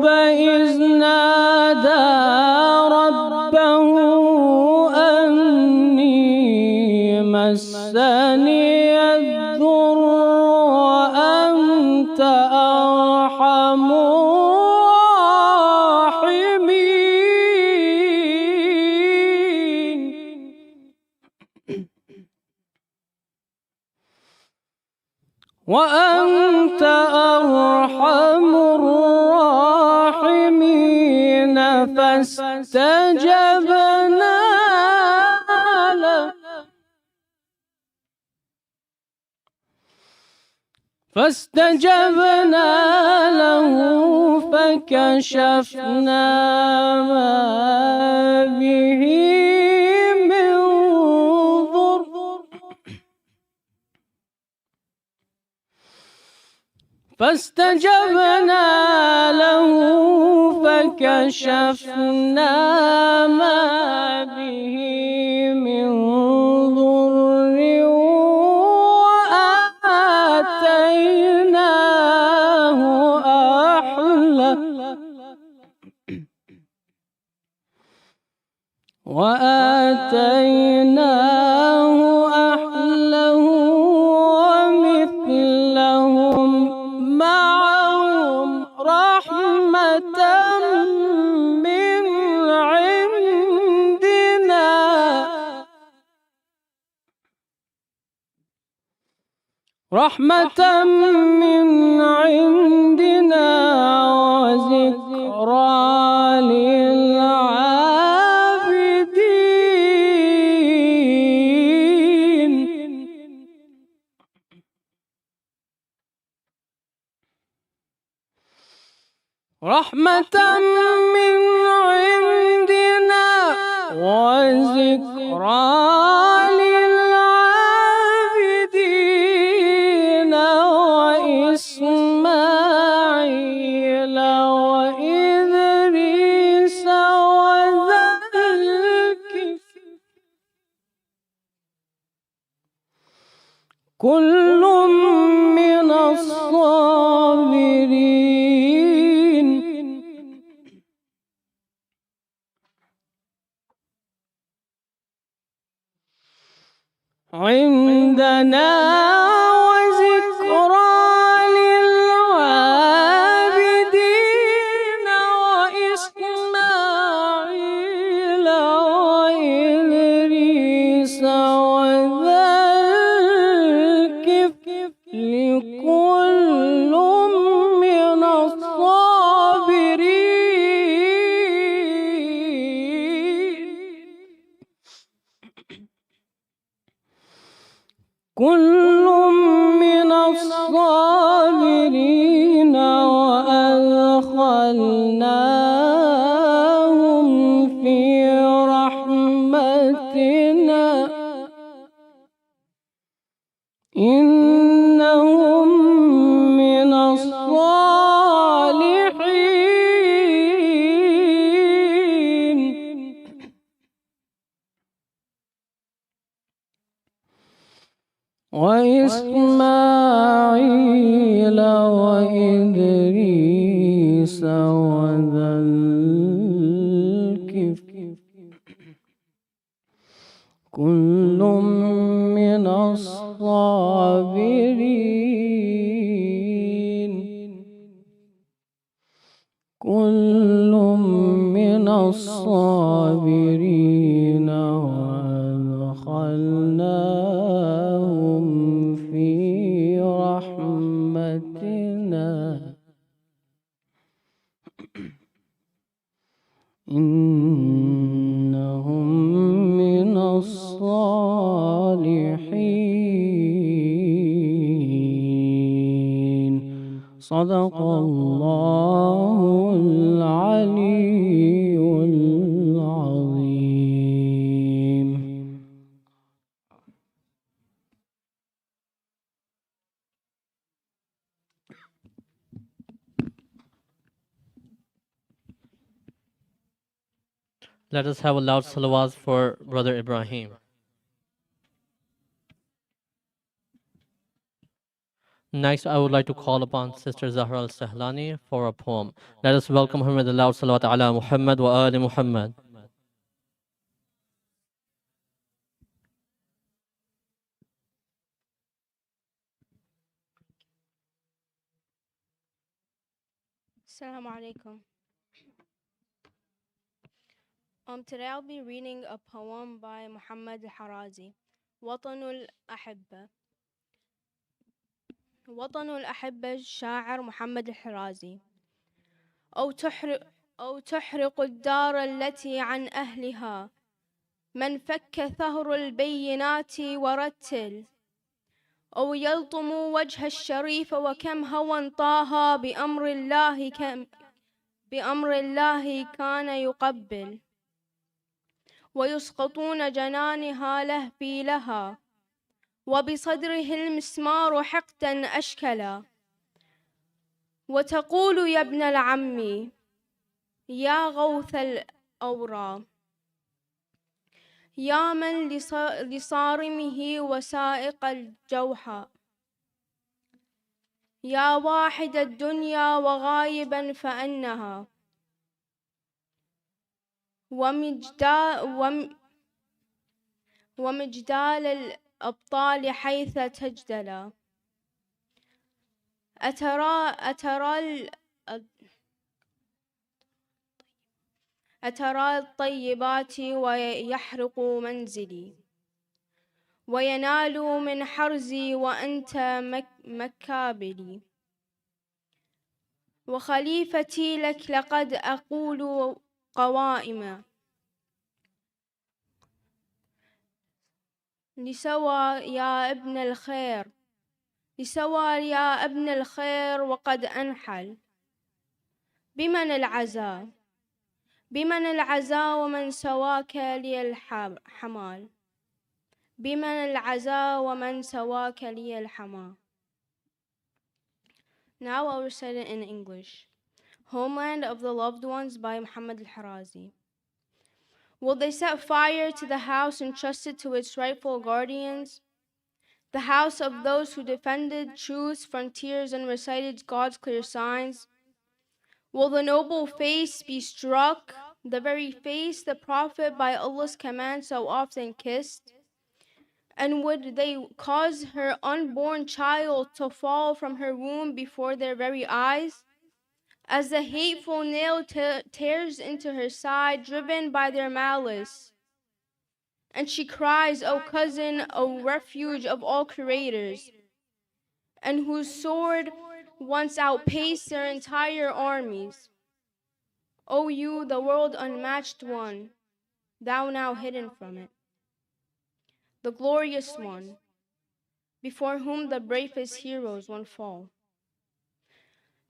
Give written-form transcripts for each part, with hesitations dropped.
إذ نادى ربه أني مسني الضر وأنت أرحم الراحمين. وأنت أرحم الراحمين فاستجبنا له فكشفنا ما به من ضر فاستجبنا له فكشفنا ما به من ضر وآتيناه أهله ومثلهم معهم رحمة من عندنا وذكرى للعابدين. رحمة من عندنا وذكرى للعابدين وإسماعيل وإدريس وذا الكفل كل من الصابرين. عندنا وذكرى للعابدين وإسماعيل وإدريس وذا الكفل كل من الصابرين. كل من الصابرين وأدخلناهم في رحمتنا إنهم من الصالحين. وإسماعيل وإدريس وذا الكفل كل من الصابرين. كل من الصابرين وأدخلناهم في رحمتنا إنهم من الصالحين. صدق الله العلي العظيم. Let us have a loud salawat for Brother Ibrahim. next, I would like to call upon Sister Zahra al-Sahlani for a poem. Let us welcome her with a loud salawat ala Muhammad wa ali Muhammad. Assalamu alaikum. Today I'll be reading a poem by Muhammad al-Harazi. وطن الأحبة. وطن الأحبة الشاعر محمد الحرازي. أو تحرق الدار التي عن أهلها من فك ثهر البينات ورتل، أو يلطم وجه الشريف وكم هوى طاها بأمر الله كان يقبل، ويسقطون جنانها لهفي لها وبصدره المسمار حقدا أشكلا، وتقول يا ابن العم يا غوث الأورى، يا من لصارمه وسائق الجوحى، يا واحد الدنيا وغايبا فأنها، ومجدال الأبطال حيث تجدلا، أترى الطيبات ويحرق منزلي، وينال من حرزي وأنت مكابلي، وخليفتي لك لقد أقول قوائما، لسوى يا ابن الخير، لسوى يا ابن الخير وقد أنحل، بمن العزاء، بمن العزاء ومن سواك لي الحمال، بمن العزاء ومن سواك لي الحمال. Now I'll recite it in English. Homeland of the Loved Ones by Muhammad al-Harazi. Will they set fire to the house entrusted to its rightful guardians? The house of those who defended truth's frontiers and recited God's clear signs? Will the noble face be struck, the very face the Prophet by Allah's command so often kissed? And would they cause her unborn child to fall from her womb before their very eyes? As the hateful nail tears into her side, driven by their malice. And she cries, O cousin, O refuge of all creators, and whose sword once outpaced their entire armies. O you, the world unmatched one, thou now hidden from it. The glorious one, before whom the bravest heroes won't fall.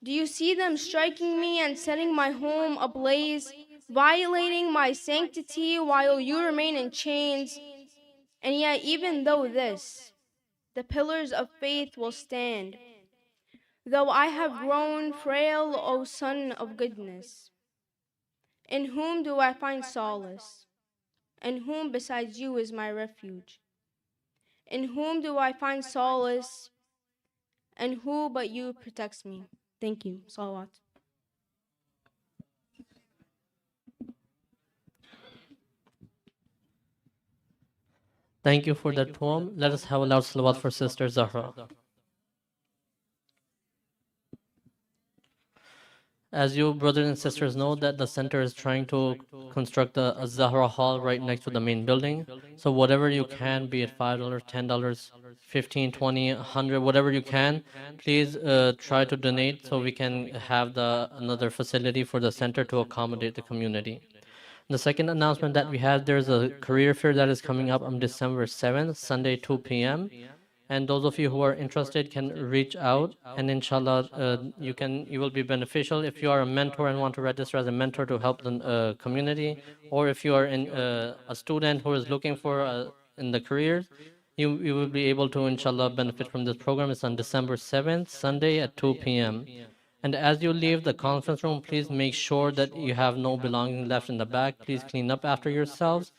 Do you see them striking me and setting my home ablaze, violating my sanctity while you remain in chains? And yet, even though this, the pillars of faith will stand, though I have grown frail, O Son of goodness. In whom do I find solace? And whom besides you is my refuge? In whom do I find solace? And who but you protects me? Thank you. Salawat. Thank you for that poem. Let us have a loud salawat for Sister Zahra. As you brothers and sisters know, that the center is trying to construct a Zahra Hall right next to the main building. So whatever you can, be it $5, $10, 15, 20, 100, whatever you can, please try to donate so we can have another facility for the center to accommodate the community. The second announcement that we have, there's a career fair that is coming up on December 7th, Sunday, 2 p.m. And those of you who are interested can reach out, and inshallah, you will be beneficial if you are a mentor and want to register as a mentor to help the community, or if you are a student who is looking for in the careers, you will be able to inshallah benefit from this program. It's on December 7th, Sunday at 2 p.m. And as you leave the conference room, please make sure that you have no belongings left in the back. Please clean up after yourselves.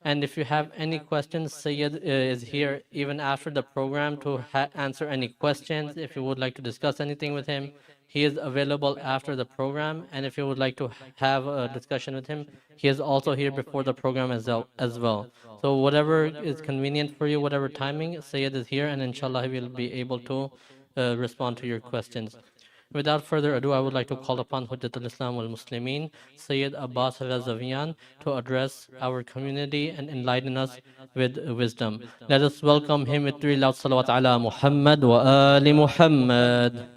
And if you have any questions, Sayyid is here even after the program to answer any questions. If you would like to discuss anything with him, he is available after the program. And if you would like to have a discussion with him, he is also here before the program as well. So whatever is convenient for you, whatever timing, Sayyid is here, and inshallah he will be able to respond to your questions. Without further ado, I would like to call upon Hujjatul Islam wal Muslimin, Sayyid Abbas Razavian, to address our community and enlighten us with wisdom. Let us welcome him with three loud salawat ala Muhammad wa ali Muhammad.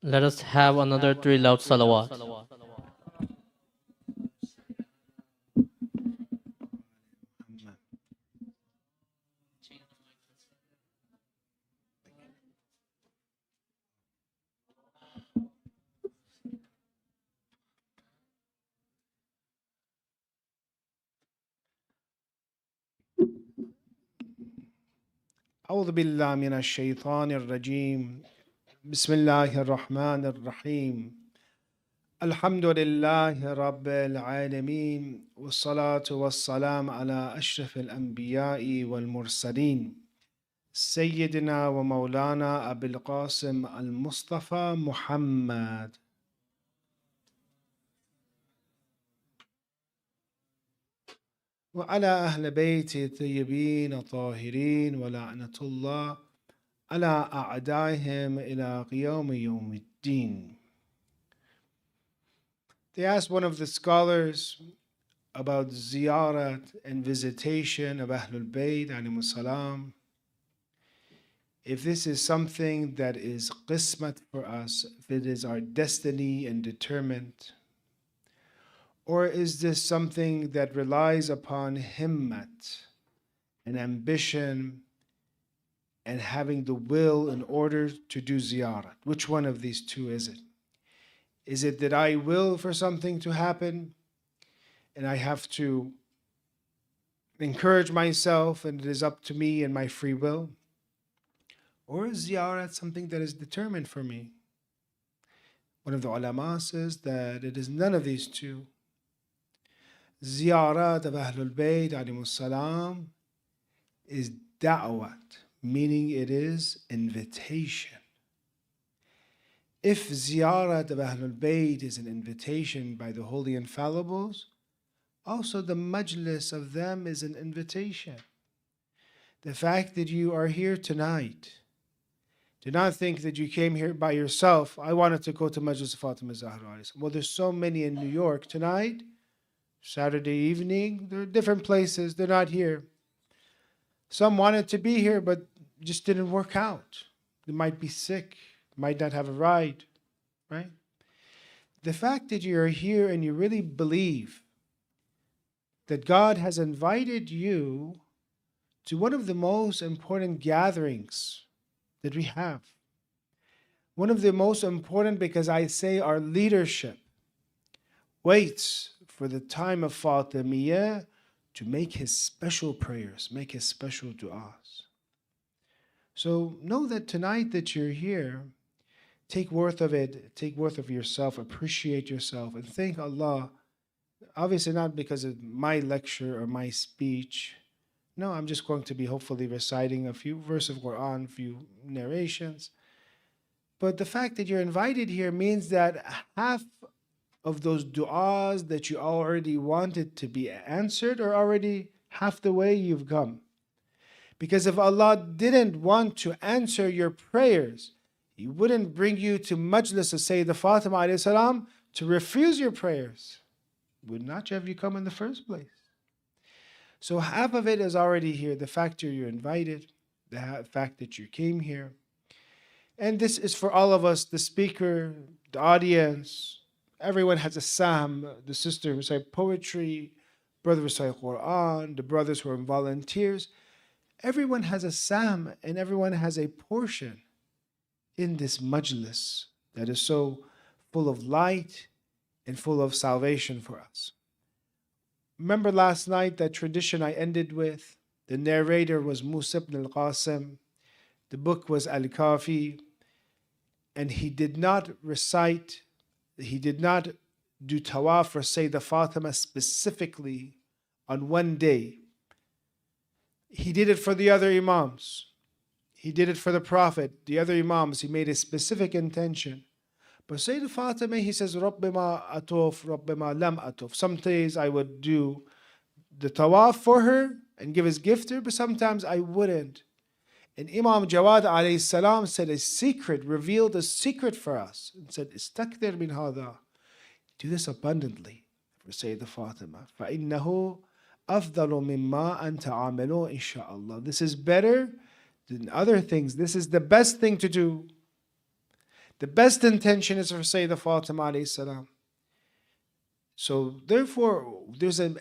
Let us have another three loud salawat. أعوذ بالله من الشيطان الرجيم بسم الله الرحمن الرحيم الحمد لله رب العالمين والصلاة والسلام على أشرف الأنبياء والمرسلين سيدنا ومولانا أبي القاسم المصطفى محمد وعلى أهل بيته الطيبين الطاهرين ولعنة الله على أعدائهم إلى قيام يوم الدين. They asked one of the scholars about ziyarat and visitation of Ahlul Bayt alayhimus salam, if this is something that is qismat for us, if it is our destiny and determined, or is this something that relies upon himmat and ambition and having the will in order to do ziyarat? Which one of these two is it? Is it that I will for something to happen and I have to encourage myself and it is up to me and my free will? Or is ziyarat something that is determined for me? One of the ulama says that it is none of these two. Ziyarat of Ahlul Bayt alayhimus salam is da'wat, meaning it is invitation. If ziyarat of Ahlul Bayt is an invitation by the Holy Infallibles, also the majlis of them is an invitation. The fact that you are here tonight, do not think that you came here by yourself. I wanted to go to Majlis Fatimiyya Zahra. Well, there's so many in New York tonight, Saturday evening, there are different places, they're not here. Some wanted to be here, but just didn't work out. They might be sick, might not have a ride, right? The fact that you're here and you really believe that God has invited you to one of the most important gatherings that we have. One of the most important, because I say our leadership waits for the time of Fatimiyya to make his special prayers, make his special du'as. So know that tonight that you're here, take worth of it, take worth of yourself, appreciate yourself, and thank Allah. Obviously not because of my lecture or my speech. No, I'm just going to be hopefully reciting a few verses of Quran, a few narrations. But the fact that you're invited here means that half of those du'as that you already wanted to be answered are already half the way you've come. Because if Allah didn't want to answer your prayers, He wouldn't bring you to Majlis of Sayyidah Fatima alayhi salam to refuse your prayers. Would not have you come in the first place? So half of it is already here. The fact that you're invited, the fact that you came here. And this is for all of us, the speaker, the audience. Everyone has a sam, the sister who recite poetry, brother recite Quran, the brothers who are volunteers. Everyone has a sam and everyone has a portion in this majlis that is so full of light, and full of salvation for us. Remember last night that tradition I ended with? The narrator was Musa ibn al-Qasim. The book was Al-Kafi. And he did not do tawaf for Sayyidah Fatima specifically on one day. He did it for the other imams. He did it for the Prophet, the other imams. He made a specific intention. But Sayyidah Fatima, he says, Rabbima atuf, Rabbima lam atuf. Some days I would do the tawaf for her and give his gift to her, but sometimes I wouldn't. And Imam Jawad alayhi salam said a secret, revealed a secret for us, and said, Istakthir min hadha. Do this abundantly for Sayyidah Fatima. فَإِنَّهُ أَفْضَلُ مِمَّا أَنْتَ عَامِلُهُ إِنشَاءَ. This is better than other things. This is the best thing to do. The best intention is for Sayyidah Fatima alayhi salam. So therefore, there's a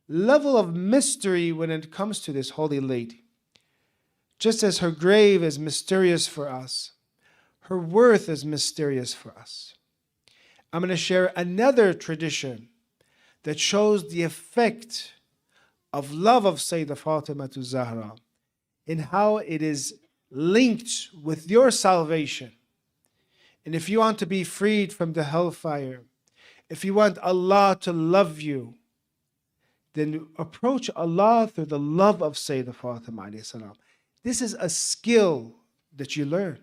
level of mystery when it comes to this holy lady. Just as her grave is mysterious for us, her worth is mysterious for us. I'm going to share another tradition that shows the effect of love of Sayyidah Fatima to Zahra and how it is linked with your salvation. And if you want to be freed from the hellfire, if you want Allah to love you, then approach Allah through the love of Sayyidah Fatima alayhi salam. This is a skill that you learn.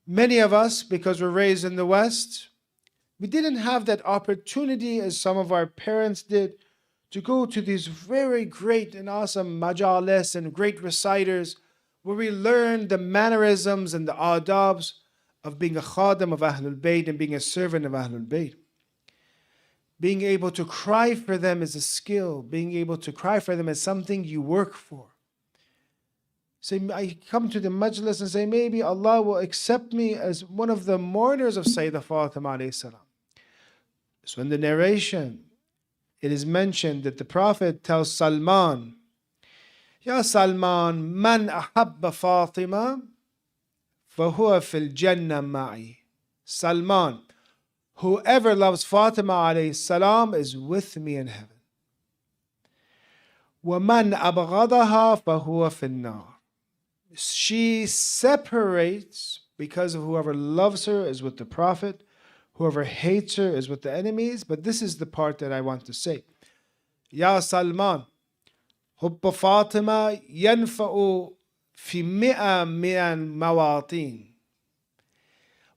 Many of us, because we're raised in the West, we didn't have that opportunity as some of our parents did to go to these very great and awesome majalis and great reciters where we learn the mannerisms and the adabs of being a khadim of Ahlul Bayt and being a servant of Ahlul Bayt. Being able to cry for them is a skill. Being able to cry for them is something you work for. Say, I come to the majlis and say, maybe Allah will accept me as one of the mourners of Sayyidah Fatima alayhi salam. So in the narration, it is mentioned that the Prophet tells Salman, Ya Salman, man ahabba Fatima, fahuwa fil jannah ma'i. Salman, whoever loves Fatima alayhi salam is with me in heaven. وَمَنْ أَبْغَضَهَا فَهُوَ فِي النَّارِ. She separates because of whoever loves her is with the Prophet, whoever hates her is with the enemies. But this is the part that I want to say. Ya Salman, Hubba Fatima yanfa'u fi mi'a mi'an mawatin.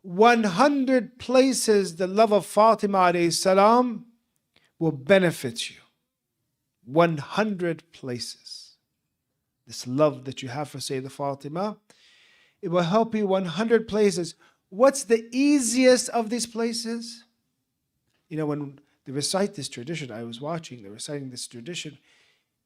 100 places the love of Fatima alayhi salam will benefit you. 100 places. This love that you have for Sayyidah Fatima, it will help you 100 places. What's the easiest of these places? You know, when they recite this tradition, I was watching, they're reciting this tradition,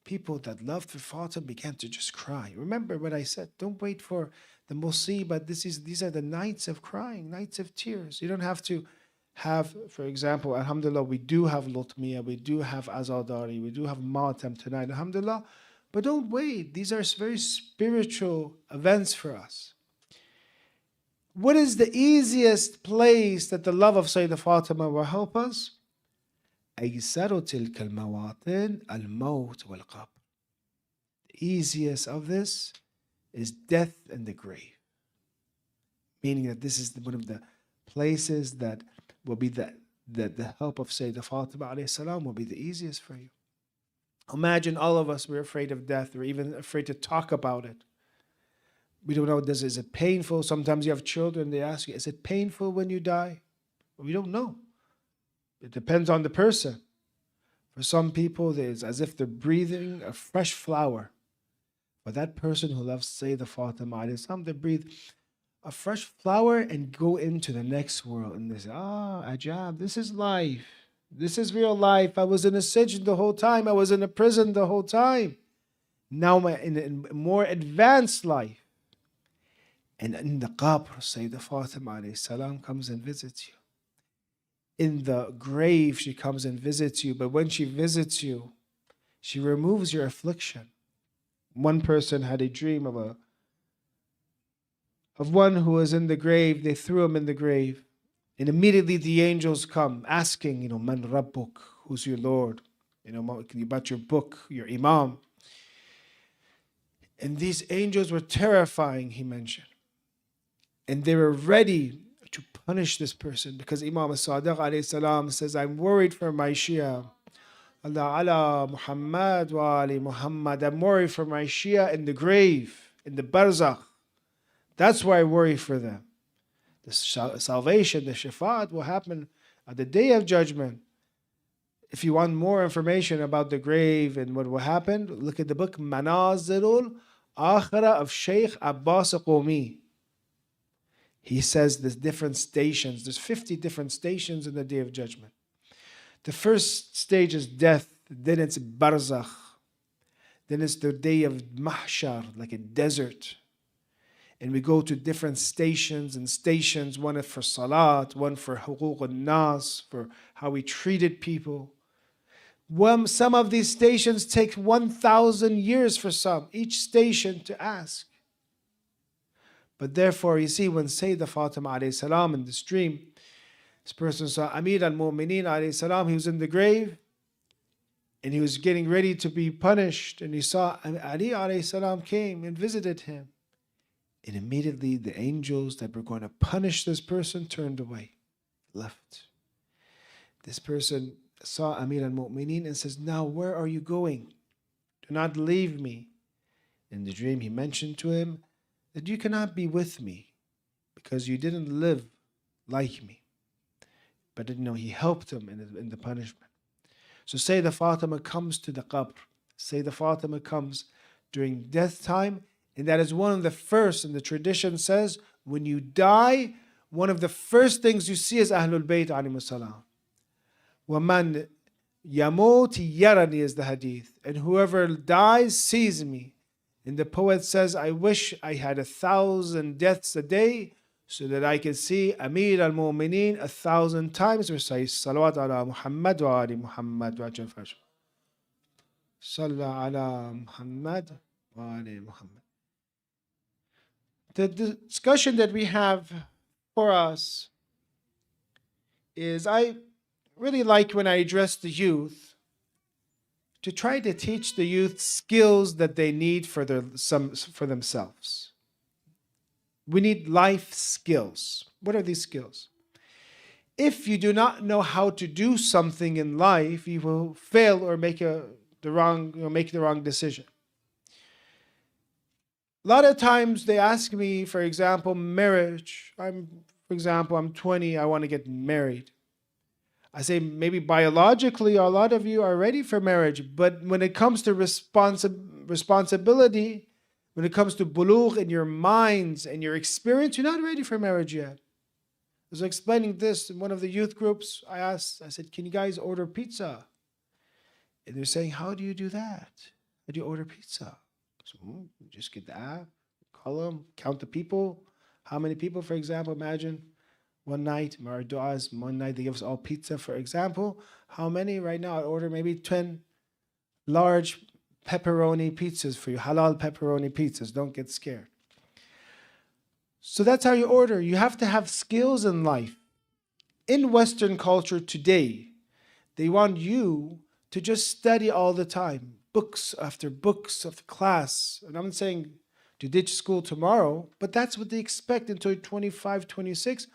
people that loved for Fatima began to just cry. Remember what I said, don't wait for the musibah. These are the nights of crying, nights of tears. You don't have to have, for example, alhamdulillah, we do have Lutmiya, we do have Azadari, we do have Matam tonight, alhamdulillah. But don't wait. These are very spiritual events for us. What is the easiest place that the love of Sayyidah Fatima will help us? أيسر تلك المواطن الموت والقبر. The easiest of this is death and the grave. Meaning that this is one of the places that will be the help of Sayyidah Fatima alayhi salam will be the easiest for you. Imagine all of us, we're afraid of death. We're even afraid to talk about it. We don't know, is it painful? Sometimes you have children, they ask you, is it painful when you die? We don't know. It depends on the person. For some people, it's as if they're breathing a fresh flower. For that person who loves, say, the Fatima, some they breathe a fresh flower and go into the next world. And they say, ajab, this is life. This is real life. I was in a sijn the whole time. I was in a prison the whole time. Now I'm in a more advanced life. And in the qabr, Sayyidah Fatima alayhi salam comes and visits you. In the grave, she comes and visits you. But when she visits you, she removes your affliction. One person had a dream of one who was in the grave. They threw him in the grave. And immediately the angels come asking, Man Rabbuk, who's your Lord? About your book, your Imam. And these angels were terrifying, he mentioned. And they were ready to punish this person because Imam Sadiq alayhi salam says, I'm worried for my Shia. Allah ala Muhammad wa ali Muhammad. I'm worried for my Shia in the grave, in the barzakh. That's why I worry for them. The salvation, the shafa'at will happen at the day of judgment. If you want more information about the grave and what will happen, look at the book Manazilul Akhira of Sheikh Abbas Qumi. He says there's different stations. There's 50 different stations in the day of judgment. The first stage is death. Then it's barzakh. Then it's the day of mahshar, like a desert. And we go to different stations, one is for salat, one for huquq al-nas, for how we treated people. Some of these stations take 1,000 years for some, each station to ask. But therefore, you see, when Sayyidah Fatima alayhi salam in this dream, this person saw Amir al-Mu'mineen alayhi salam, he was in the grave, and he was getting ready to be punished, and he saw Ali alayhi salam came and visited him. And immediately the angels that were going to punish this person turned away, left. This person saw Amir al-Mu'mineen and says, now where are you going? Do not leave me. In the dream he mentioned to him that you cannot be with me because you didn't live like me. But he helped him in the punishment. So Sayyidah Fatima comes to the qabr. Sayyidah Fatima comes during death time, and that is one of the first, and the tradition says, when you die, one of the first things you see is Ahlul Bayt alayhimus salam. وَمَنْ يَمُوتِ يَرَنِي is the hadith. And whoever dies sees me. And the poet says, I wish I had 1,000 deaths a day so that I could see Amir al-Mu'mineen 1,000 times. Recite Salawat ala Muhammad wa ali Muhammad wa ajal fajr. Salla ala Muhammad wa ali Muhammad. The discussion that we have for us is I really like when I address the youth to try to teach the youth skills that they need for themselves. We need life skills. What are these skills? If you do not know how to do something in life, you will fail or make the wrong decision. A lot of times they ask me, for example, marriage. I'm 20, I want to get married. I say maybe biologically a lot of you are ready for marriage, but when it comes to responsibility, when it comes to bulugh in your minds and your experience, you're not ready for marriage yet. I was explaining this in one of the youth groups. I said, can you guys order pizza? And they're saying, how do you do that? How do you order pizza? So you just get the app, call them, count the people. How many people, for example, imagine one night, our du'as, one night they give us all pizza, for example. How many right now? I order maybe 10 large pepperoni pizzas for you, halal pepperoni pizzas. Don't get scared. So that's how you order. You have to have skills in life. In Western culture today, they want you to just study all the time, books after class. And I'm not saying to ditch school tomorrow, but that's what they expect until 25, 26.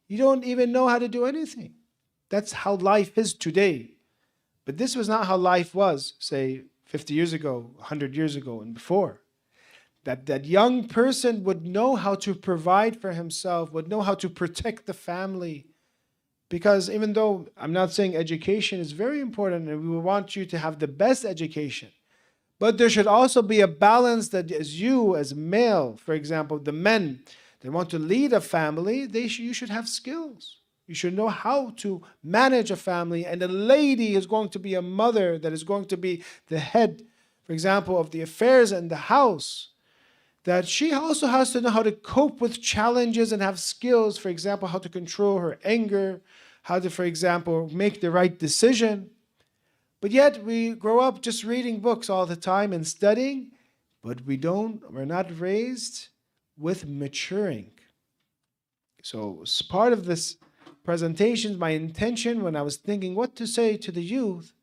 You don't even know how to do anything. That's how life is today. But this was not how life was, say, 50 years ago, 100 years ago, and before. That young person would know how to provide for himself, would know how to protect the family. Because even though I'm not saying education is very important, and we want you to have the best education, but there should also be a balance that as you, as male, for example, the men, they want to lead a family, you should have skills. You should know how to manage a family. And a lady is going to be a mother that is going to be the head, for example, of the affairs in the house. That she also has to know how to cope with challenges and have skills, for example, how to control her anger, how to, for example, make the right decision. But yet we grow up just reading books all the time and studying, but we're not raised with maturing. So as part of this presentations, my intention when I was thinking what to say to the youth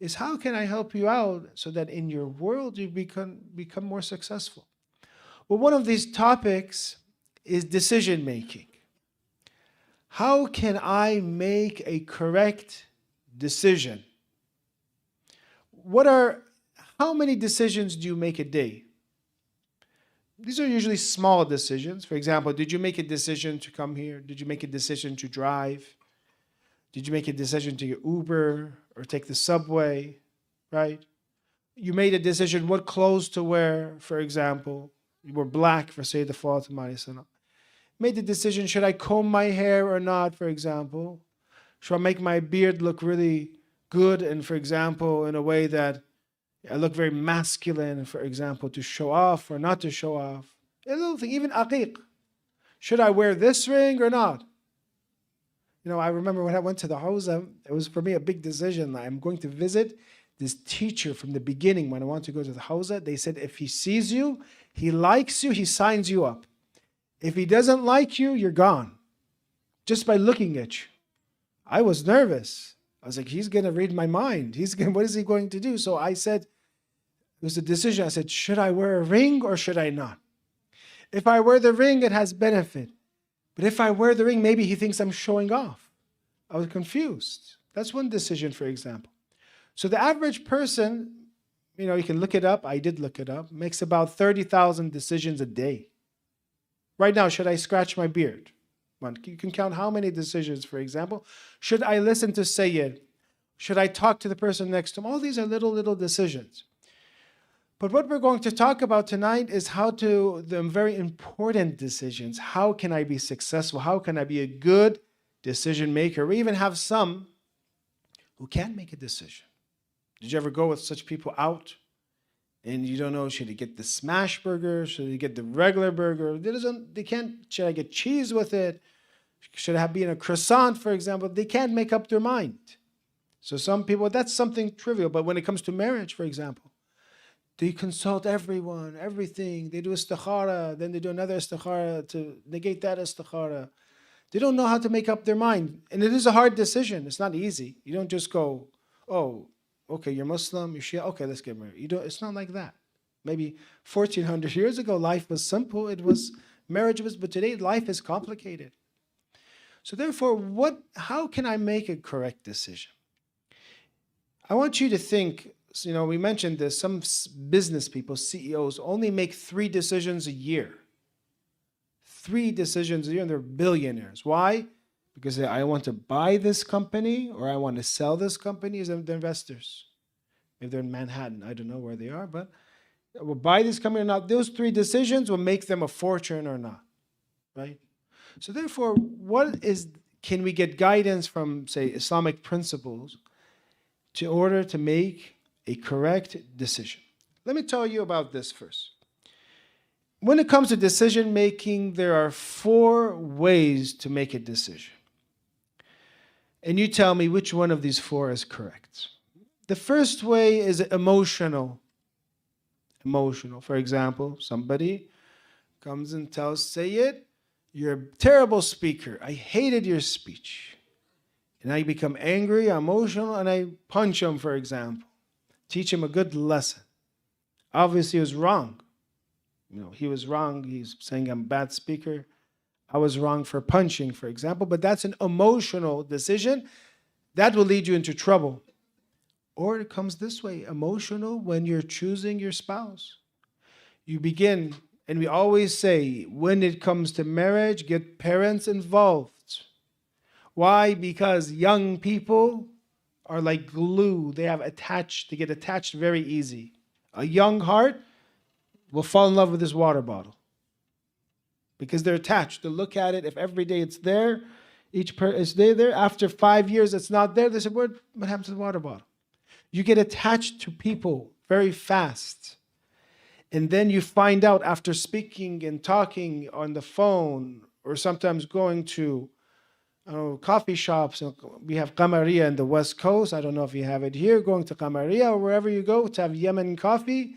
is how can I help you out so that in your world you become more successful? Well, one of these topics is decision making. How can I make a correct decision? How many decisions do you make a day? These are usually small decisions. For example, did you make a decision to come here? Did you make a decision to drive? Did you make a decision to get Uber or take the subway, right? You made a decision what clothes to wear, for example. You were black for say the Fatimiyya salam. Made the decision, should I comb my hair or not, for example? Should I make my beard look really good and, for example, in a way that I look very masculine, for example, to show off or not to show off? A little thing, even aqiq. Should I wear this ring or not? You know, I remember when I went to the hawza, it was for me a big decision. I'm going to visit this teacher from the beginning when I wanted to go to the hawza. They said if he sees you, he likes you, he signs you up. If he doesn't like you, you're gone. Just by looking at you. I was nervous. I was like, he's going to read my mind. What is he going to do? So I said, it was a decision. I said, should I wear a ring or should I not? If I wear the ring, it has benefit. But if I wear the ring, maybe he thinks I'm showing off. I was confused. That's one decision, for example. So the average person, you know, you can look it up. I did look it up. Makes about 30,000 decisions a day. Right now, should I scratch my beard? You can count how many decisions, for example. Should I listen to Sayyid? Should I talk to the person next to him? All these are little decisions. But what we're going to talk about tonight is the very important decisions. How can I be successful? How can I be a good decision maker? We even have some who can't make a decision. Did you ever go with such people out? And you don't know, should I get the smash burger? Should I get the regular burger? Should I get cheese with it? Should I be in a croissant, for example? They can't make up their mind. So some people, that's something trivial. But when it comes to marriage, for example, they consult everyone, everything. They do istikhara, then they do another istikhara to negate that istikhara. They don't know how to make up their mind. And it is a hard decision. It's not easy. You don't just go, oh, okay, you're Muslim, you're Shia, okay, let's get married. It's not like that. Maybe 1,400 years ago, life was simple. Marriage was, but today life is complicated. So therefore, how can I make a correct decision? I want you to think, you know, we mentioned this, some business people, CEOs, only make 3 decisions a year. 3 decisions a year, and they're billionaires. Why? Because I want to buy this company or I want to sell this company. They're investors. If they're in Manhattan, I don't know where they are, but we'll buy this company or not. Those 3 decisions will make them a fortune or not, right? So therefore, can we get guidance from, say, Islamic principles in order to make a correct decision? Let me tell you about this first. When it comes to decision making, there are 4 ways to make a decision. And you tell me which one of these 4 is correct. The first way is emotional. Emotional. For example, somebody comes and tells Sayyid, you're a terrible speaker. I hated your speech. And I become angry, emotional, and I punch him, for example. Teach him a good lesson. Obviously, he was wrong. You know, he was wrong. He's saying I'm a bad speaker. I was wrong for punching, for example, but that's an emotional decision. That will lead you into trouble. Or it comes this way, emotional when you're choosing your spouse. You begin, and we always say, when it comes to marriage, get parents involved. Why? Because young people are like glue. They get attached very easy. A young heart will fall in love with this water bottle. Because they're attached. They'll look at it. If every day it's there, is there. After 5 years, it's not there. They say, what happened to the water bottle? You get attached to people very fast. And then you find out after speaking and talking on the phone, or sometimes going to coffee shops. We have Qamariya in the West Coast. I don't know if you have it here. Going to Qamariya or wherever you go to have Yemen coffee.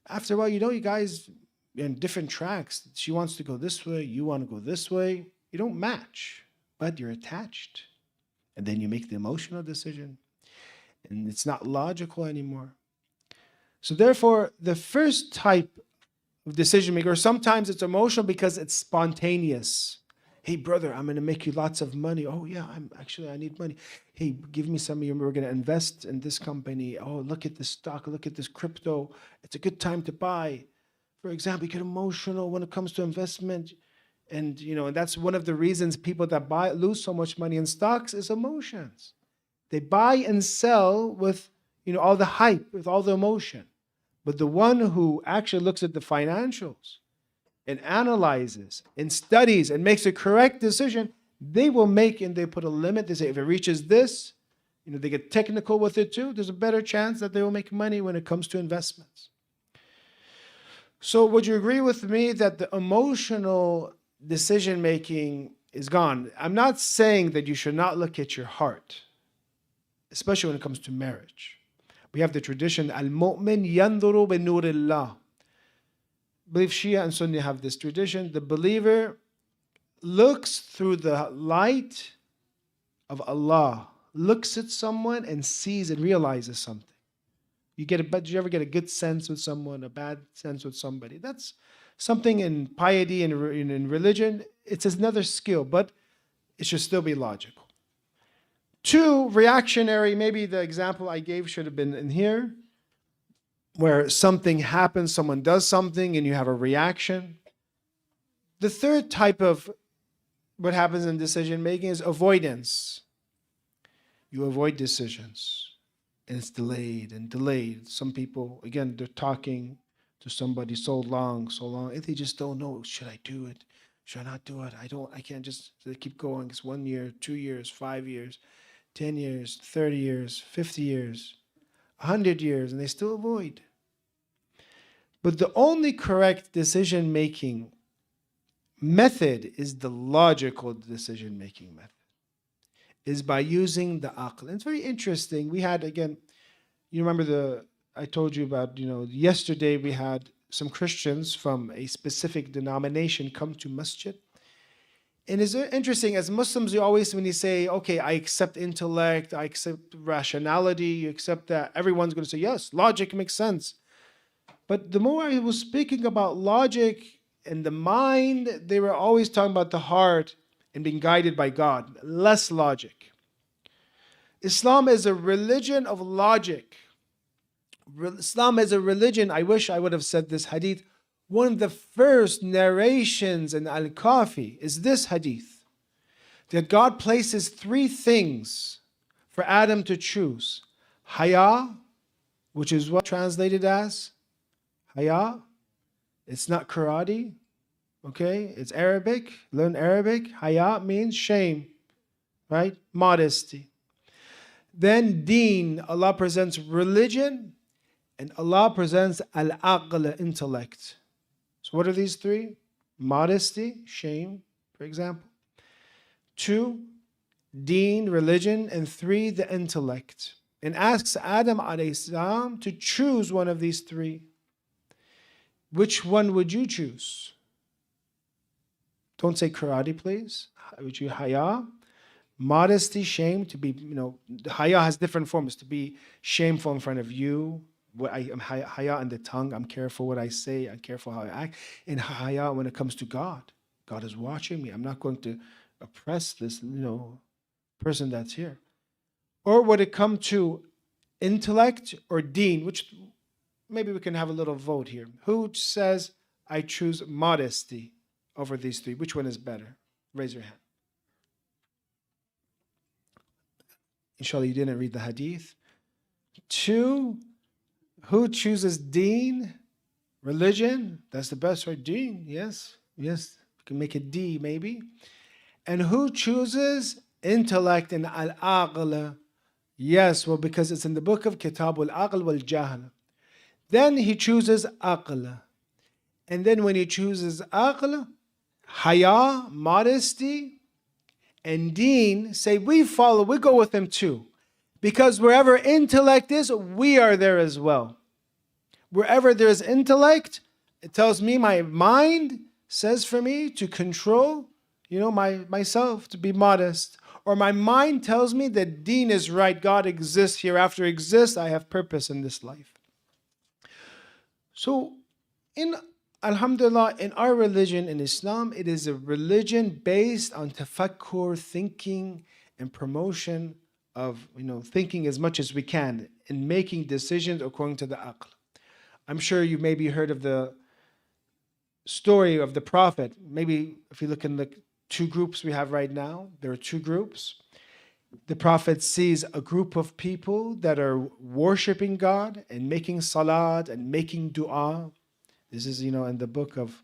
After a while, you guys in different tracks. She wants to go this way. You want to go this way. You don't match. but you're attached. And then you make the emotional decision, and it's not logical anymore. So therefore, the first type of decision maker, sometimes it's emotional because it's spontaneous. Hey, brother, I'm going to make you lots of money. Oh, yeah, I need money. Hey, give me some of your, we're going to invest in this company. Oh, look at this stock, look at this crypto. It's a good time to buy. For example, you get emotional when it comes to investment. And, and that's one of the reasons people that lose so much money in stocks is emotions. They buy and sell with, all the hype, with all the emotion. But the one who actually looks at the financials and analyzes and studies and makes a correct decision, they will make, and they put a limit. They say if it reaches this, they get technical with it too. There's a better chance that they will make money when it comes to investments. So would you agree with me that the emotional decision making is gone? I'm not saying that you should not look at your heart, especially when it comes to marriage. We have the tradition, al-mu'min yanduru bi nurillah. I believe Shia and Sunni have this tradition. The believer looks through the light of Allah, looks at someone and sees and realizes something. Did you ever get a good sense with someone, a bad sense with somebody? That's something in piety and in religion. It's another skill, but it should still be logical. 2, reactionary. Maybe the example I gave should have been in here, where something happens, someone does something, and you have a reaction. The third type of what happens in decision making is avoidance. You avoid decisions, and it's delayed and delayed. Some people, again, they're talking to somebody so long, and they just don't know, should I do it? Should I not do it? I can't just, they keep going. It's 1 year, 2 years, 5 years, 10 years, 30 years, 50 years, 100 years, and they still avoid. But the only correct decision-making method is the logical decision-making method, is by using the aql. And it's very interesting. We had, again, you remember I told you about, yesterday we had some Christians from a specific denomination come to masjid. And it's interesting, as Muslims, you always, when you say, okay, I accept intellect, I accept rationality, you accept that, everyone's going to say, yes, logic makes sense. But the more I was speaking about logic and the mind, they were always talking about the heart and being guided by God, less logic. Islam is a religion of logic. Islam is a religion, I wish I would have said this hadith. One of the first narrations in Al-Khoei is this hadith, that God places 3 things for Adam to choose. Haya, which is what translated as haya. It's not karate, okay? It's Arabic. Learn Arabic. Haya means shame, right? Modesty. Then deen, Allah presents religion, and Allah presents al-aql, intellect. So what are these 3? Modesty, shame, for example. 2, deen, religion, and 3, the intellect. And asks Adam alayhi salam to choose one of these 3. Which one would you choose? Don't say karate, please. Would you haya? Modesty, shame, to be, haya has different forms, to be shameful in front of you. I am haya in the tongue. I'm careful what I say. I'm careful how I act. And haya when it comes to God. God is watching me. I'm not going to oppress this, person that's here. Or would it come to intellect or deen, which maybe we can have a little vote here. Who says I choose modesty over these 3? Which one is better? Raise your hand. Inshallah, you didn't read the hadith. 2, who chooses deen? Religion? That's the best, right? Deen, yes. Yes, we can make it D maybe. And who chooses intellect and al-aql? Yes, well, because it's in the book of Kitab al-Aql wal-Jahl. Then he chooses aql. And then when he chooses aql, haya, modesty, and deen, say we go with him too. Because wherever intellect is, we are there as well. Wherever there is intellect, it tells me, my mind says for me to control myself to be modest. Or my mind tells me that deen is right, God exists, hereafter exists, I have purpose in this life. So, in Alhamdulillah, in our religion, in Islam, it is a religion based on tafakkur, thinking, and promotion of thinking as much as we can and making decisions according to the aql. I'm sure you maybe heard of the story of the Prophet. Maybe if you look in the two groups we have right now, there are two groups. The Prophet sees a group of people that are worshiping God and making salat and making dua. This is, in the book of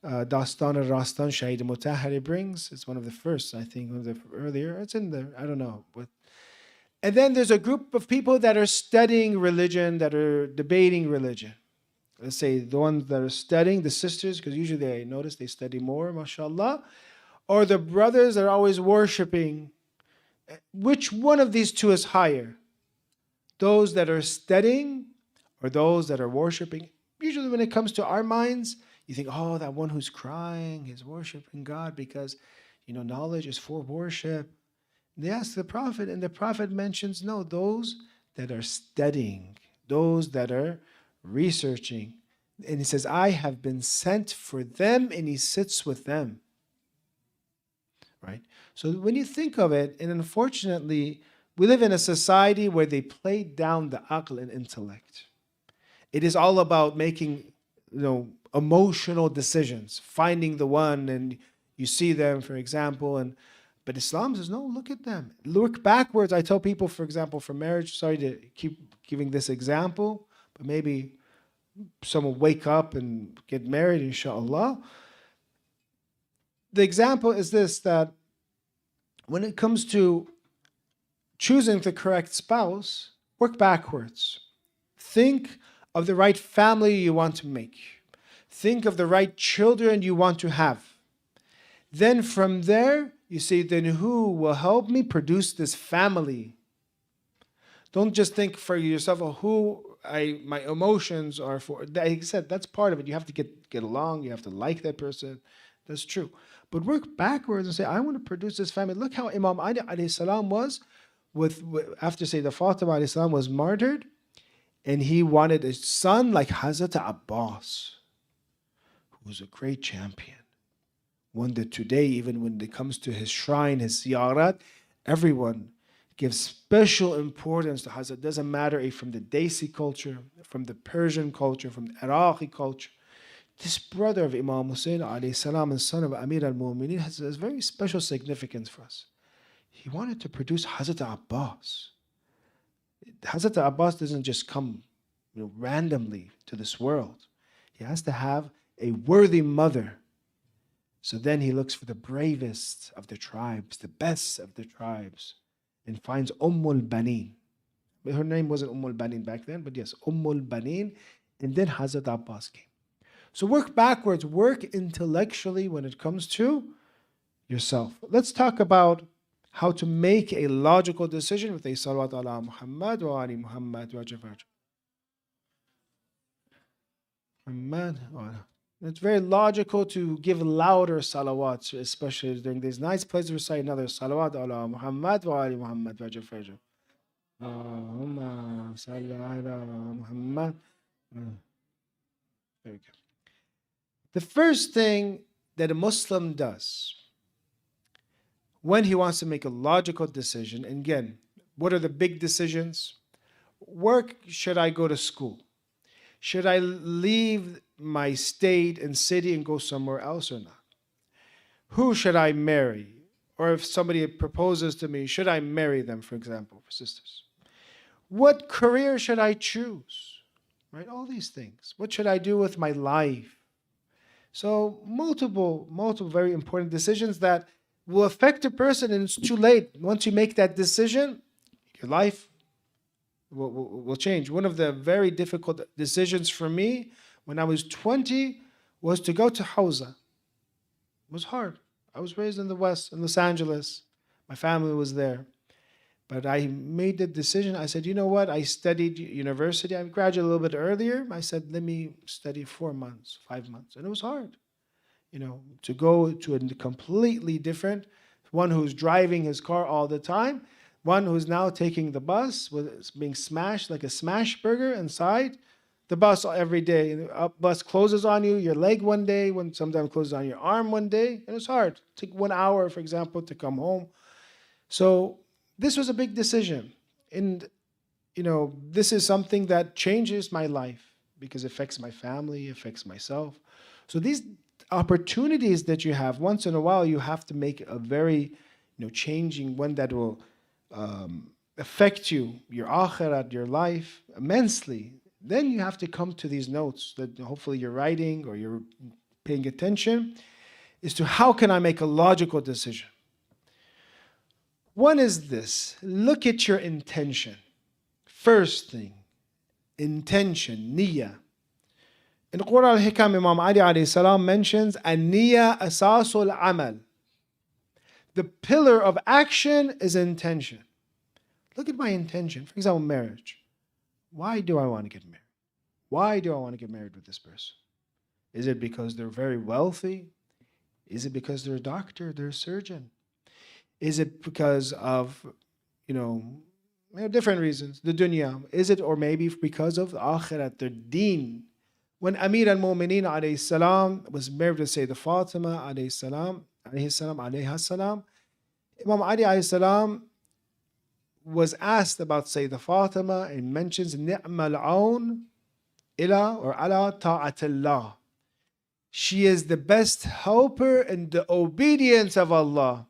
Dastan al-Rastan, Shahid Mutahari brings. It's one of the first, I think, one of the earlier. It's in there, I don't know. And then there's a group of people that are studying religion, that are debating religion. Let's say the ones that are studying, the sisters, because usually I notice they study more, mashallah. Or the brothers that are always worshiping. Which one of these two is higher? Those that are studying or those that are worshiping? Usually when it comes to our minds, you think, oh, that one who's crying is worshiping God because, knowledge is for worship. They ask the Prophet, and the Prophet mentions, no, those that are studying, those that are researching. And he says, I have been sent for them, and he sits with them. Right? So when you think of it, and unfortunately, we live in a society where they play down the aql and intellect. It is all about making, emotional decisions, finding the one, and you see them, for example, but Islam says, no, look at them. Look backwards. I tell people, for example, for marriage, sorry to keep giving this example, but maybe someone wake up and get married, inshallah. The example is this, that when it comes to choosing the correct spouse, work backwards. Think of the right family you want to make. Think of the right children you want to have. Then from there, you say, then who will help me produce this family? Don't just think for yourself, my emotions are for. Like I said, that's part of it. You have to get along. You have to like that person. That's true. But work backwards and say, I want to produce this family. Look how Imam Ali alayhi salam was after Sayyidah Fatima alayhi salam was martyred, and he wanted a son like Hazrat Abbas, who was a great champion. One that today, even when it comes to his shrine, his ziyarat, everyone gives special importance to Hazrat. It doesn't matter if from the Desi culture, from the Persian culture, from the Iraqi culture. This brother of Imam Hussein alayhi salam and son of Amir al-Mu'mineen has a very special significance for us. He wanted to produce Hazrat Abbas. Hazrat Abbas doesn't just come randomly to this world. He has to have a worthy mother. So then he looks for the bravest of the tribes, the best of the tribes, and finds Banin. Her name wasn't Banin back then, but yes, Banin. And then Hazrat Abbas came. So work backwards, work intellectually when it comes to yourself. Let's talk about how to make a logical decision with a salawat ala Muhammad wa ali Muhammad wa jafar. Muhammad. It's very logical to give louder salawats, especially during these nights. Please recite another salawat ala Muhammad wa ali Muhammad wa jafar. Allahumma salli ala Muhammad. Very good. The first thing that a Muslim does when he wants to make a logical decision, and again, what are the big decisions? Should I go to school? Should I leave my state and city and go somewhere else or not? Who should I marry? Or if somebody proposes to me, should I marry them, for example, for sisters? What career should I choose? Right? All these things. What should I do with my life? So multiple very important decisions that will affect a person, and it's too late. Once you make that decision, your life will change. One of the very difficult decisions for me when I was 20 was to go to Hausa. It was hard. I was raised in the West, in Los Angeles. My family was there. But I made the decision. I said, you know what? I studied university. I graduated a little bit earlier. I said, let me study 4 months, 5 months. And it was hard. to go to a completely different, one who's driving his car all the time, one who's now taking the bus, with being smashed like a smash burger inside the bus every day. And the bus closes on you, your leg one day, when sometimes closes on your arm one day, and it's hard. Take 1 hour, for example, to come home. So this was a big decision. And this is something that changes my life because it affects my family, affects myself. So these opportunities that you have, once in a while, you have to make a very, changing one that will affect you, your akhirat, your life immensely. Then you have to come to these notes that hopefully you're writing or you're paying attention, is to how can I make a logical decision? One is this: look at your intention. First thing, intention, niyyah. In Quran al-Hikam, Imam Ali alayhi salam mentions, an-niyya asasul amal. The pillar of action is intention. Look at my intention. For example, marriage. Why do I want to get married? Why do I want to get married with this person? Is it because they're very wealthy? Is it because they're a doctor, they're a surgeon? Is it because of, different reasons, the dunya? Is it, or maybe because of the akhirat, their deen? When Amir al-Mu'mineen alayhi salam was married to Sayyidah Fatima alayhi salam, Imam Ali alayhi salam was asked about Sayyidah Fatima and mentions ni'mal aun ila or ala ta'atillah. She is the best helper in the obedience of Allah.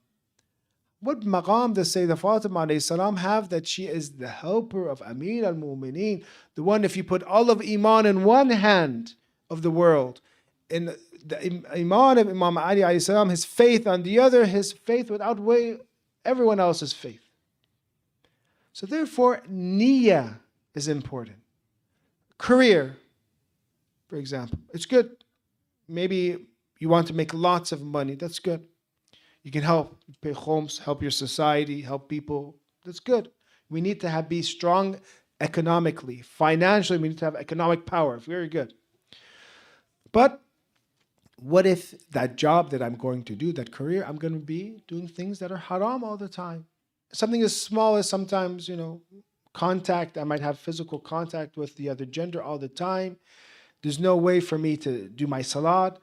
What maqam does Sayyidah Fatima alayhi salam have that she is the helper of Amir al-Mu'mineen, the one, if you put all of Iman in one hand of the world, and the Iman of Imam Ali alayhi salam, his faith on the other, his faith would outweigh everyone else's faith. So therefore, niyyah is important. Career, for example, it's good. Maybe you want to make lots of money, that's good. You can help pay homes, help your society, help people. That's good. We need to be strong economically, financially. We need to have economic power. Very good. But what if that job that I'm going to do, that career, I'm going to be doing things that are haram all the time? Something as small as sometimes, contact. I might have physical contact with the other gender all the time. There's no way for me to do my salat.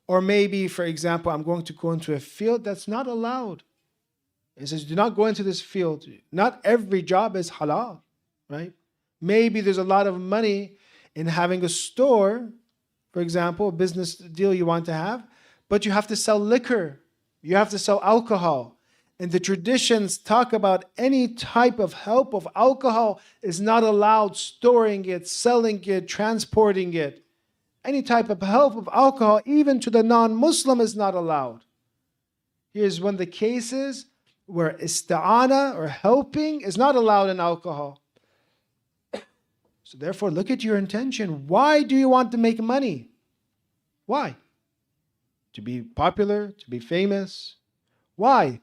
Or maybe, for example, I'm going to go into a field that's not allowed. It says, do not go into this field. Not every job is halal, right? Maybe there's a lot of money in having a store, for example, a business deal you want to have, but you have to sell liquor. You have to sell alcohol. And the traditions talk about any type of help of alcohol is not allowed, storing it, selling it, transporting it. Any type of help of alcohol, even to the non-Muslim, is not allowed. Here's one of the cases where ista'ana, or helping, is not allowed in alcohol. So therefore, look at your intention. Why do you want to make money? Why? To be popular, to be famous? Why?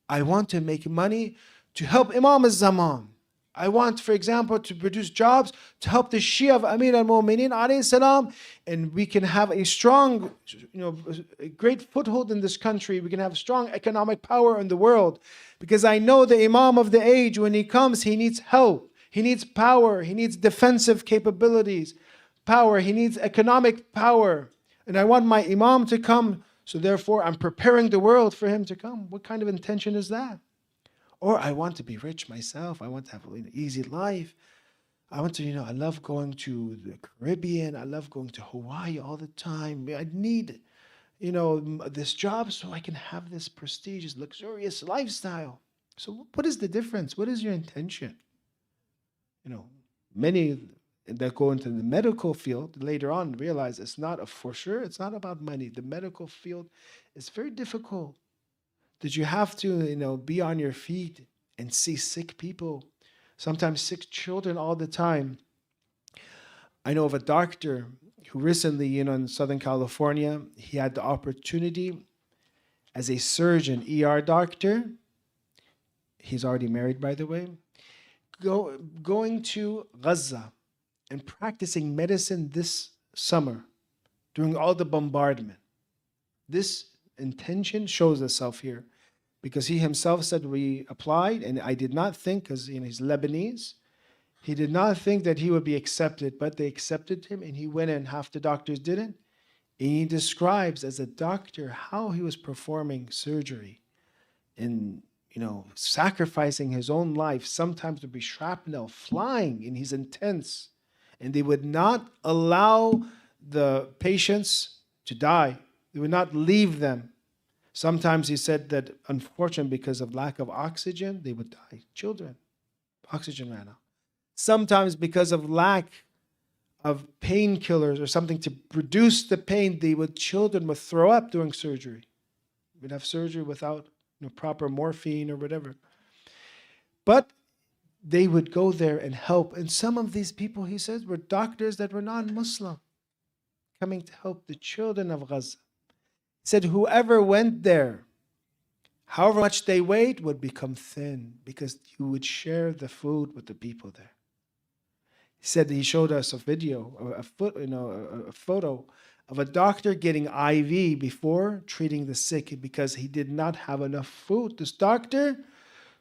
I want to make money to help Imam al-Zaman. I want, for example, to produce jobs to help the Shia of Amir al-Mu'mineen alayhi salam, and we can have a strong, a great foothold in this country. We can have strong economic power in the world, because I know the Imam of the age, when he comes, he needs help. He needs power. He needs defensive capabilities, power. He needs economic power. And I want my Imam to come, so therefore I'm preparing the world for him to come. What kind of intention is that? Or I want to be rich myself. I want to have an easy life. I want to, I love going to the Caribbean. I love going to Hawaii all the time. I need, this job so I can have this prestigious, luxurious lifestyle. So what is the difference? What is your intention? Many that go into the medical field later on realize it's not for sure. It's not about money. The medical field is very difficult. That you have to, be on your feet and see sick people, sometimes sick children all the time. I know of a doctor who recently, in Southern California, he had the opportunity as a surgeon, ER doctor. He's already married, by the way. Going to Gaza and practicing medicine this summer during all the bombardment. This intention shows itself here because he himself said, we applied, and I did not think, because he's Lebanese, he did not think that he would be accepted, but they accepted him, and he went in. Half the doctors didn't. And he describes as a doctor how he was performing surgery and, sacrificing his own life. Sometimes there'd be shrapnel flying, and he's intense. And they would not allow the patients to die. They would not leave them. Sometimes he said that, unfortunately, because of lack of oxygen, they would die. Children, oxygen ran out. Sometimes because of lack of painkillers or something to reduce the pain, children would throw up during surgery. We'd have surgery without proper morphine or whatever. But they would go there and help. And some of these people, he says, were doctors that were non-Muslim, coming to help the children of Gaza. He said whoever went there, however much they weighed, would become thin because you would share the food with the people there. He said he showed us a video, a photo of a doctor getting IV before treating the sick because he did not have enough food, this doctor,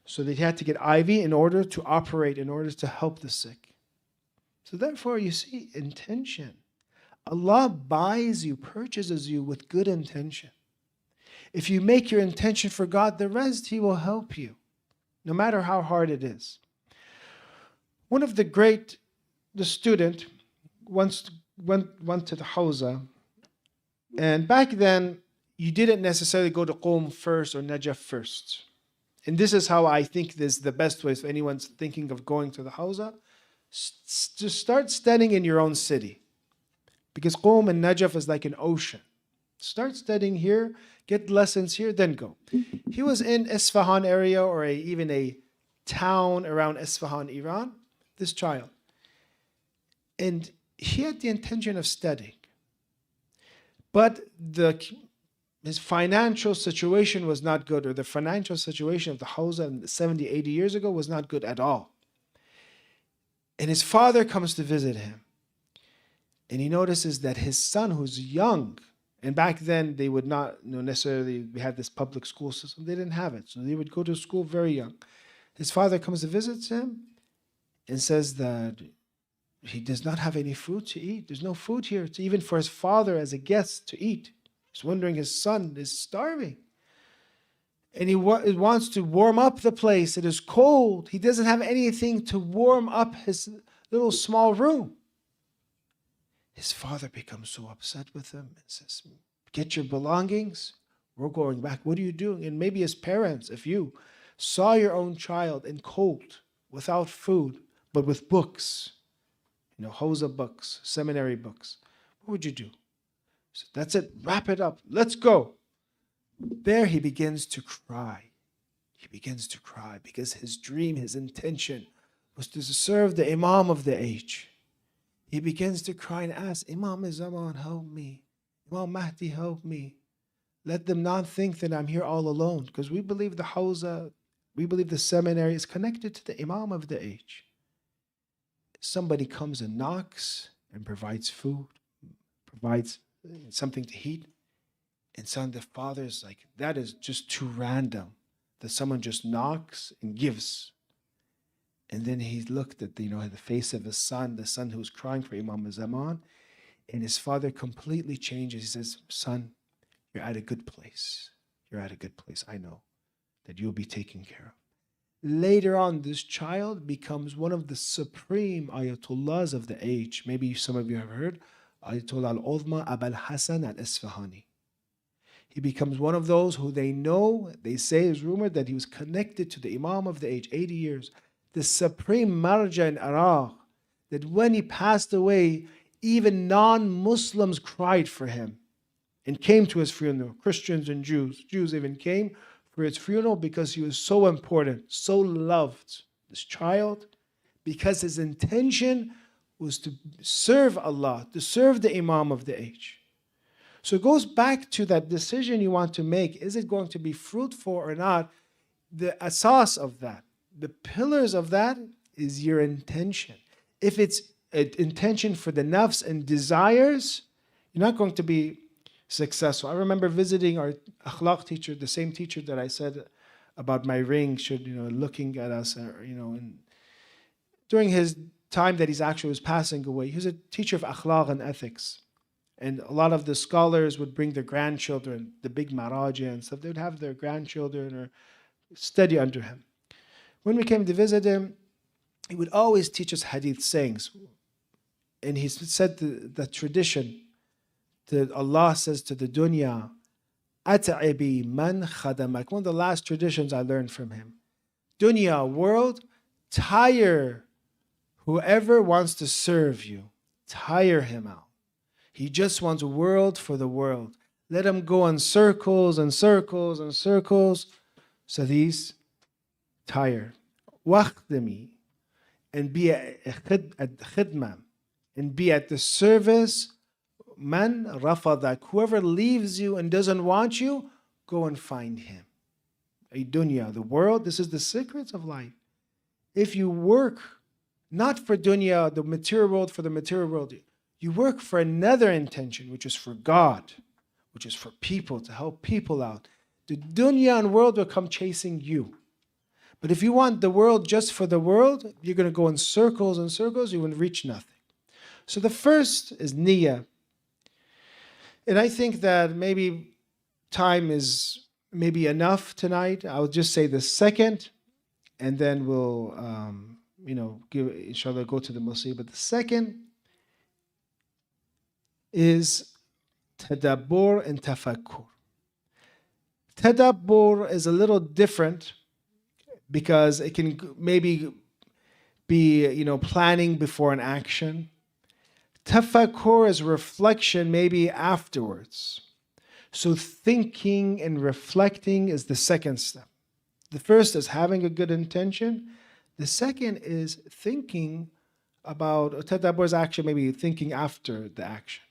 so they had to get IV in order to operate, in order to help the sick. So therefore, you see, intention. Allah buys you, purchases you with good intention. If you make your intention for God, the rest He will help you, no matter how hard it is. One of the student once went to the Hawza, and back then, you didn't necessarily go to Qom first or Najaf first. And this is how I think this is the best way if anyone's thinking of going to the Hawza. Just start studying in your own city. Because Qom and Najaf is like an ocean. Start studying here, get lessons here, then go. He was in Isfahan area or even a town around Isfahan, Iran, this child. And he had the intention of studying. But his financial situation was not good, or the financial situation of the Hawza 70, 80 years ago was not good at all. And his father comes to visit him. And he notices that his son, who's young, and back then they would not necessarily have this public school system. They didn't have it. So they would go to school very young. His father comes to visit him and says that he does not have any food to eat. There's no food here, even for his father as a guest to eat. He's wondering his son is starving. And he wants to warm up the place. It is cold. He doesn't have anything to warm up his little small room. His father becomes so upset with him and says, get your belongings. We're going back. What are you doing? And maybe as parents, if you saw your own child in cold, without food, but with books, Hawza books, seminary books, what would you do? So that's it. Wrap it up. Let's go. There he begins to cry. He begins to cry because his dream, his intention was to serve the Imam of the age. He begins to cry and ask, Imam Zaman, help me. Imam Mahdi, help me. Let them not think that I'm here all alone, because we believe the Hawza, we believe the seminary is connected to the Imam of the age. Somebody comes and knocks and provides food, provides something to eat. And the father is like, that is just too random that someone just knocks and gives. And then he looked at the face of his son, the son who was crying for Imam Zaman, and his father completely changes. He says, son, you're at a good place. You're at a good place. I know that you'll be taken care of. Later on, this child becomes one of the supreme ayatollahs of the age. Maybe some of you have heard, Ayatollah al-Uzma Abul Hasan al-Isfahani. He becomes one of those who they say is rumored that he was connected to the Imam of the age, 80 years. The supreme marja in Iraq, that when he passed away, even non-Muslims cried for him and came to his funeral. Christians and Jews even came for his funeral because he was so important, so loved, this child, because his intention was to serve Allah, to serve the Imam of the age. So it goes back to that decision you want to make. Is it going to be fruitful or not? The asas of that, the pillars of that is your intention. If it's an intention for the nafs and desires, you're not going to be successful. I remember visiting our akhlaq teacher, the same teacher that I said about my ring should, looking at us, and during his time that he's actually was passing away, he was a teacher of akhlaq and ethics. And a lot of the scholars would bring their grandchildren, the big maraja and stuff, they would have their grandchildren or study under him. When we came to visit him, he would always teach us hadith sayings. And he said the tradition that Allah says to the dunya, At'ibi man khadamak. One of the last traditions I learned from him. Dunya, world, tire whoever wants to serve you. Tire him out. He just wants a world for the world. Let him go in circles and circles and circles. So these tire. Wakhdami. And be at khidmah. And be at the service. Man rafadak. Whoever leaves you and doesn't want you, go and find him. A dunya, the world, this is the secrets of life. If you work not for dunya, the material world, for the material world, you work for another intention, which is for God, which is for people, to help people out. The dunya and world will come chasing you. But if you want the world just for the world, you're going to go in circles and circles, you will reach nothing. So the first is niyyah. And I think that maybe time is maybe enough tonight. I'll just say the second, and then we'll, inshallah, go to the musib. But the second is tadabbur and tafakkur. Tadabbur is a little different because it can maybe be, planning before an action. Tafakkur is reflection maybe afterwards. So thinking and reflecting is the second step. The first is having a good intention. The second is thinking about, tadabbur is actually maybe thinking after the action.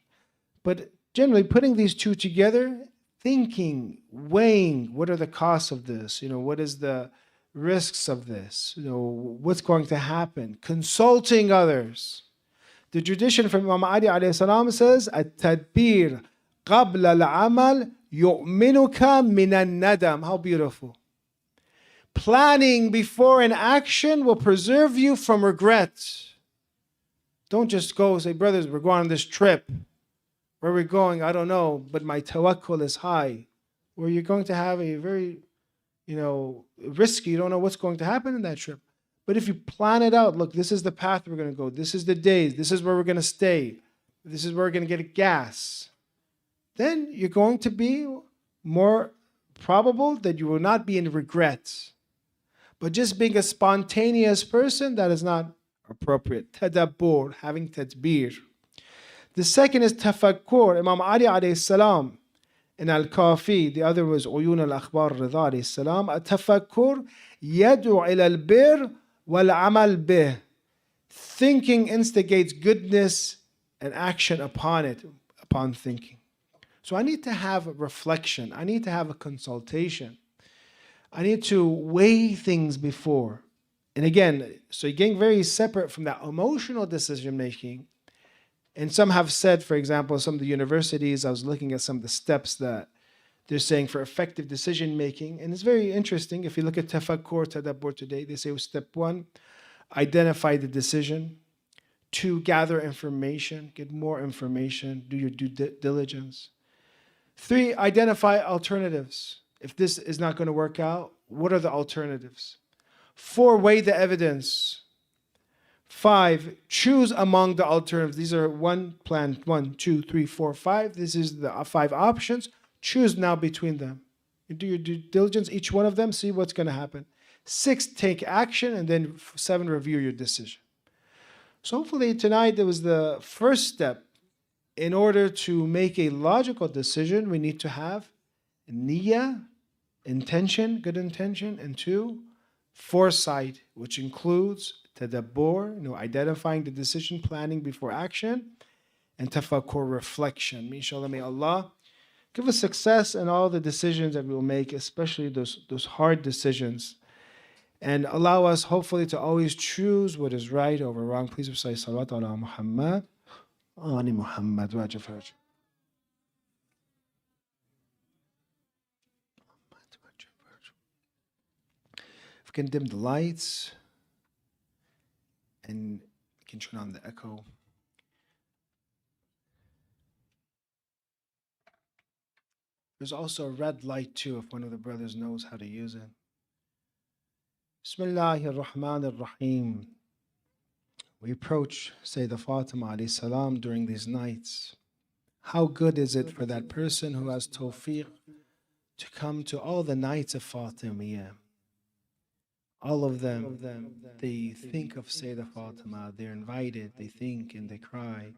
But generally putting these two together, thinking, weighing, what are the costs of this? What is the risks of this? What's going to happen? Consulting others. The tradition from Imam Ali alayhi salam says, "At-tadbir qabla al-amal yu'minuka min an-nadam." How beautiful. Planning before an action will preserve you from regret. Don't just go say, brothers, we're going on this trip. Where are we going? I don't know, but my tawakkul is high. Where you're going to have a very, risky, you don't know what's going to happen in that trip. But if you plan it out, look, this is the path we're going to go. This is the days. This is where we're going to stay. This is where we're going to get gas. Then you're going to be more probable that you will not be in regret. But just being a spontaneous person, that is not appropriate. Tadabbur, having tadbir. The second is tafakkur. Imam Ali alayhi salam in Al-Khoei, the other was Uyun al-Akhbar Rida alayhi salam. Tafakkur yad'u ila al-bir wal-amal bih. Thinking instigates goodness and action upon it, upon thinking. So I need to have a reflection. I need to have a consultation. I need to weigh things before. And again, so you're getting very separate from that emotional decision making. And some have said, for example, some of the universities, I was looking at some of the steps that they're saying for effective decision making. And it's very interesting. If you look at tafakkur, tadabbur today, they say step 1, identify the decision. 2, gather information, get more information, do your due diligence. 3, identify alternatives. If this is not going to work out, what are the alternatives? 4, weigh the evidence. 5, choose among the alternatives. These are one plan, 1, 2, 3, 4, 5. This is the 5 options. Choose now between them. You do your due diligence, each one of them, see what's going to happen. 6, take action, and then 7, review your decision. So hopefully tonight there was the first step. In order to make a logical decision, we need to have niyyah, intention, good intention, and 2, foresight, which includes tadabbur, identifying the decision, planning before action, and tafakkur, reflection. Inshallah, may Allah give us success in all the decisions that we will make, especially those hard decisions, and allow us, hopefully, to always choose what is right over wrong. Please recite Salawat ala Muhammad, Ali Muhammad, Wajah Faraj. If we can dim the lights and we can turn on the echo. There's also a red light too, if one of the brothers knows how to use it. Bismillahir Rahmanir Rahim. We approach Sayyidah Fatima alayhi salam during these nights. How good is it for that person who has tawfiq to come to all the nights of Fatimiyya? All of them, they think of Sayyidah Fatima, they're invited, they think and they cry.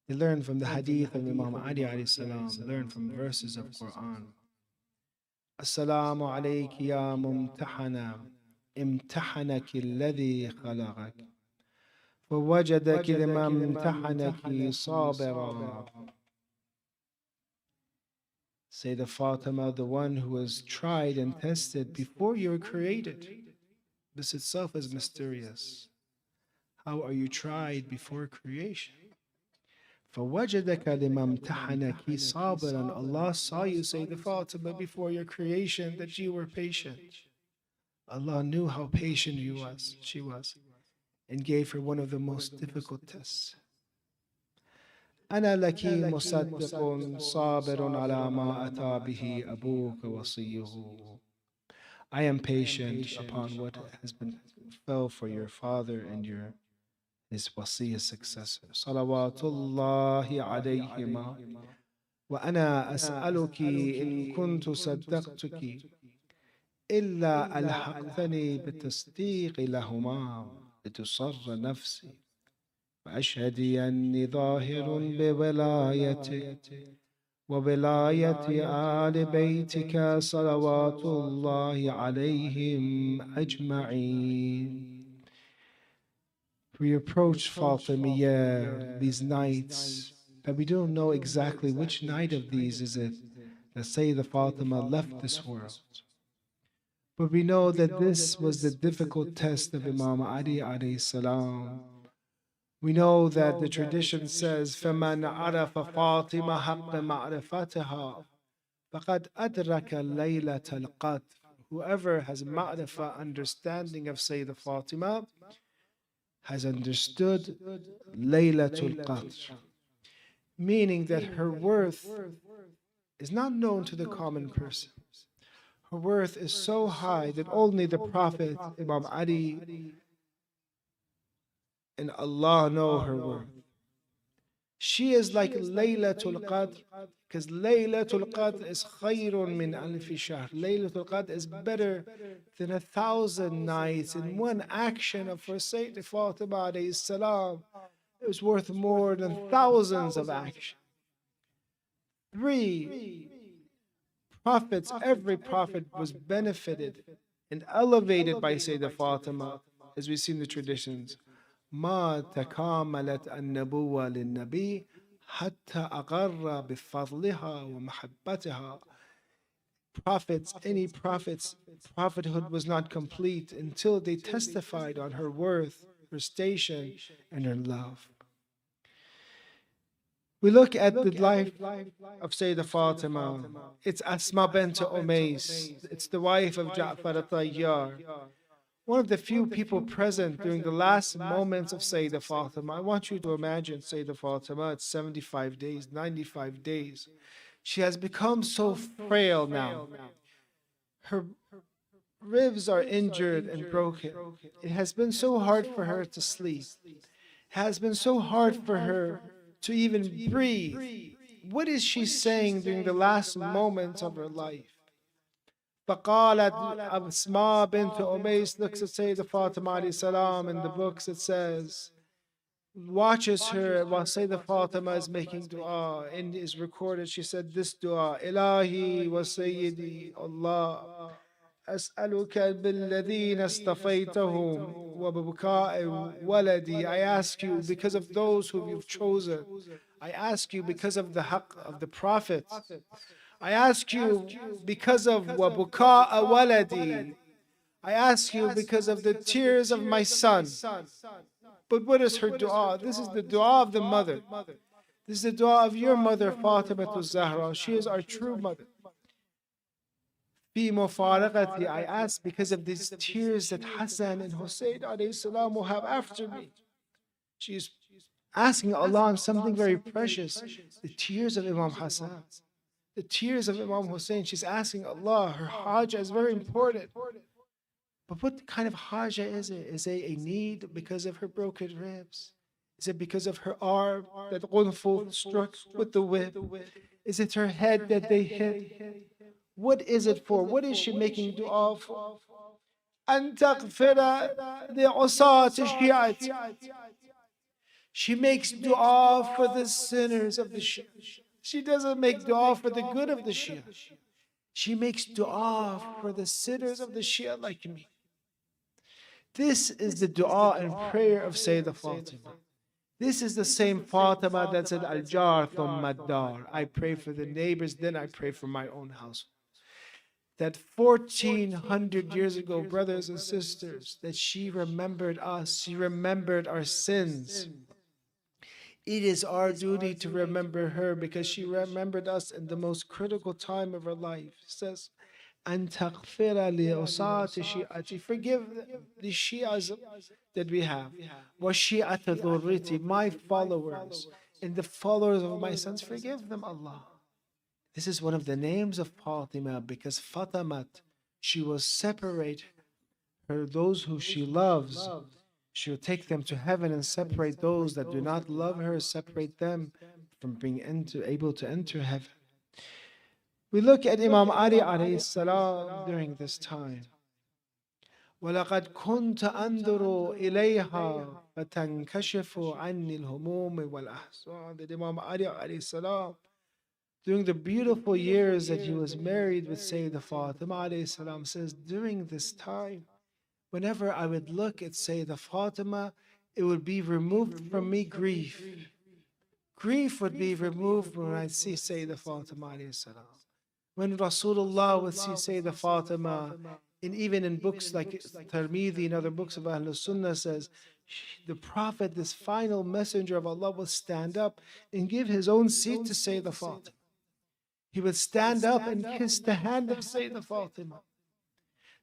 They learn from the hadith of Imam Ali alayhi salam, learn from verses of Quran. Assalamu alayki ya mumtahana, imtahanaki alladhi khalaqak. فوجدك لما امتحنك صابرا. Sayyidah Fatima, the one who was tried and tested before you were created. This itself is mysterious. How are you tried before creation? فوجدك لما امتحنك صابرا. Allah saw you, Sayyidah Fatima, before your creation, that you were patient. Allah knew how patient she was, and gave her one of the most difficult tests. أنا لك مصدق صابر على ما أتى به أبوك وصيه. I am patient upon what has been fell for your father and his wasiya successor. صلوات الله عليهما. وأنا أسألك إن كنت صدقتك إلا ألحقتني بالتصديق لهما لتصر نفسي وأشهد أني ظاهر بولايتك وولاية آل بيتك صلوات الله عليهم أجمعين. We approach Fatimiyya these nights, but we don't know exactly which night of these is it that Sayyidah Fatima left this world. But we know that this was the difficult test of Imam Ali alayhi salam. We know that the tradition says, فَمَنْ عَرَفَ فَاطِمَ حَقَّ مَعْرِفَتِهَا فَقَدْ أَدْرَكَ لَيْلَةَ الْقَدْرِ. Whoever has ma'rifah, understanding of Sayyidah Fatima, has understood Laylatul Qadr, meaning that her worth is not known to the common person. Her worth is so high that only the Prophet, Imam Ali, and Allah know her worth. She is like Laylatul Qadr, because Laylatul Qadr is khayrun min alfi shahr. Laylatul Qadr is better than 1,000 nights. In one action of her Sayyidah Fatima alayhi salam, it was worth more than thousands of actions. 3 prophets, every prophet was benefited and elevated by Sayyidah Fatima, as we see in the traditions. ما تكاملت النبوة للنبي حتى أقر بفضلها ومحبتها. Prophets, any prophets, prophethood was not complete until they testified on her worth, her station, and her love. We look at the life of Sayyidah Fatima. It's Asma bint Umays. It's the wife of Ja'far al-Tayyar. One of the few people present during the last moments of Sayyidah Fatima. I want you to imagine Sayyidah Fatima at 75 days, 95 days. She has become so frail now. Her ribs are injured and broken. It has been so hard for her to sleep. It has been so hard for her to even breathe. What is she saying during the last moments of her life? فقالت أسماء بنت أميس looks at Sayyidah Fatima alayhi salam in the books. It says, watches her while Sayyidah Fatima is making dua, and is recorded. She said this dua: Ilahi wa Sayyidi Allah, أسألك بالذين اصطفيتهم وببكاء ولدي. I ask you because of those whom you've chosen. I ask you because of the haqq of the Prophet. I ask you because of وبكاء ولدي. I ask you because of the tears of my son. But what is her dua? This is the dua of the mother. This is the dua of your mother, Fatima Zahra. She is our true mother. fi mufaraqati, I ask because of these tears that Hassan and Hussein alayhi salam will have after me. She's asking Allah on something very precious, the tears of Imam Hassan, the tears of Imam Hussein. She's asking Allah, her haja is very important. But what kind of haja is it? Is it a need because of her broken ribs? Is it because of her arm that Ghunful struck with the whip? Is it her head that they hit? What is it for? What is she making dua for? أن تغفر لعصاة الشيعة. She makes dua for the sinners of the Shia. She doesn't make dua for the good of the Shia. She makes dua for the sinners of the Shia like me. This is the dua and prayer of Sayyidah Fatima. This is the same Fatima that said, Al-Jar thumma dar. I pray for the neighbors, then I pray for my own house. That 1400 years ago, brothers and sisters, that she remembered us, she remembered our sins. It is our duty to remember her because she remembered us in the most critical time of her life. It says, أن تغفر لعصاة شيعتي. Forgive the Shias that we have. وشيعة ذريتي, my followers and the followers of my sons, forgive them, Allah. This is one of the names of Fatima because Fatamat, she will separate her, those who she loves. She will take them to heaven and separate those that do not love her, separate them from being able to enter heaven. We look at Imam Ali alayhi salam during this time. وَلَقَدْ كُنْتَ أَنْظُرُ إِلَيْهَا فَتَنْكَشِفُ عَنِّي الْهُمُومِ وَالْأَحْزَانِ. That Imam Ali alayhi salam, during the beautiful years that he was married with Sayyidah Fatima alayhi salam, says, during this time, whenever I would look at Sayyidah Fatima, it would be removed from me grief. Grief would be removed when I see Sayyidah Fatima alayhi salam. When Rasulullah would see Sayyidah Fatima, and even in books like Tirmidhi and other books of Ahlul Sunnah says, the Prophet, this final messenger of Allah, would stand up and give his own seat to Sayyidah Fatima. He would stand up and kiss the hand of Sayyidah Fatima.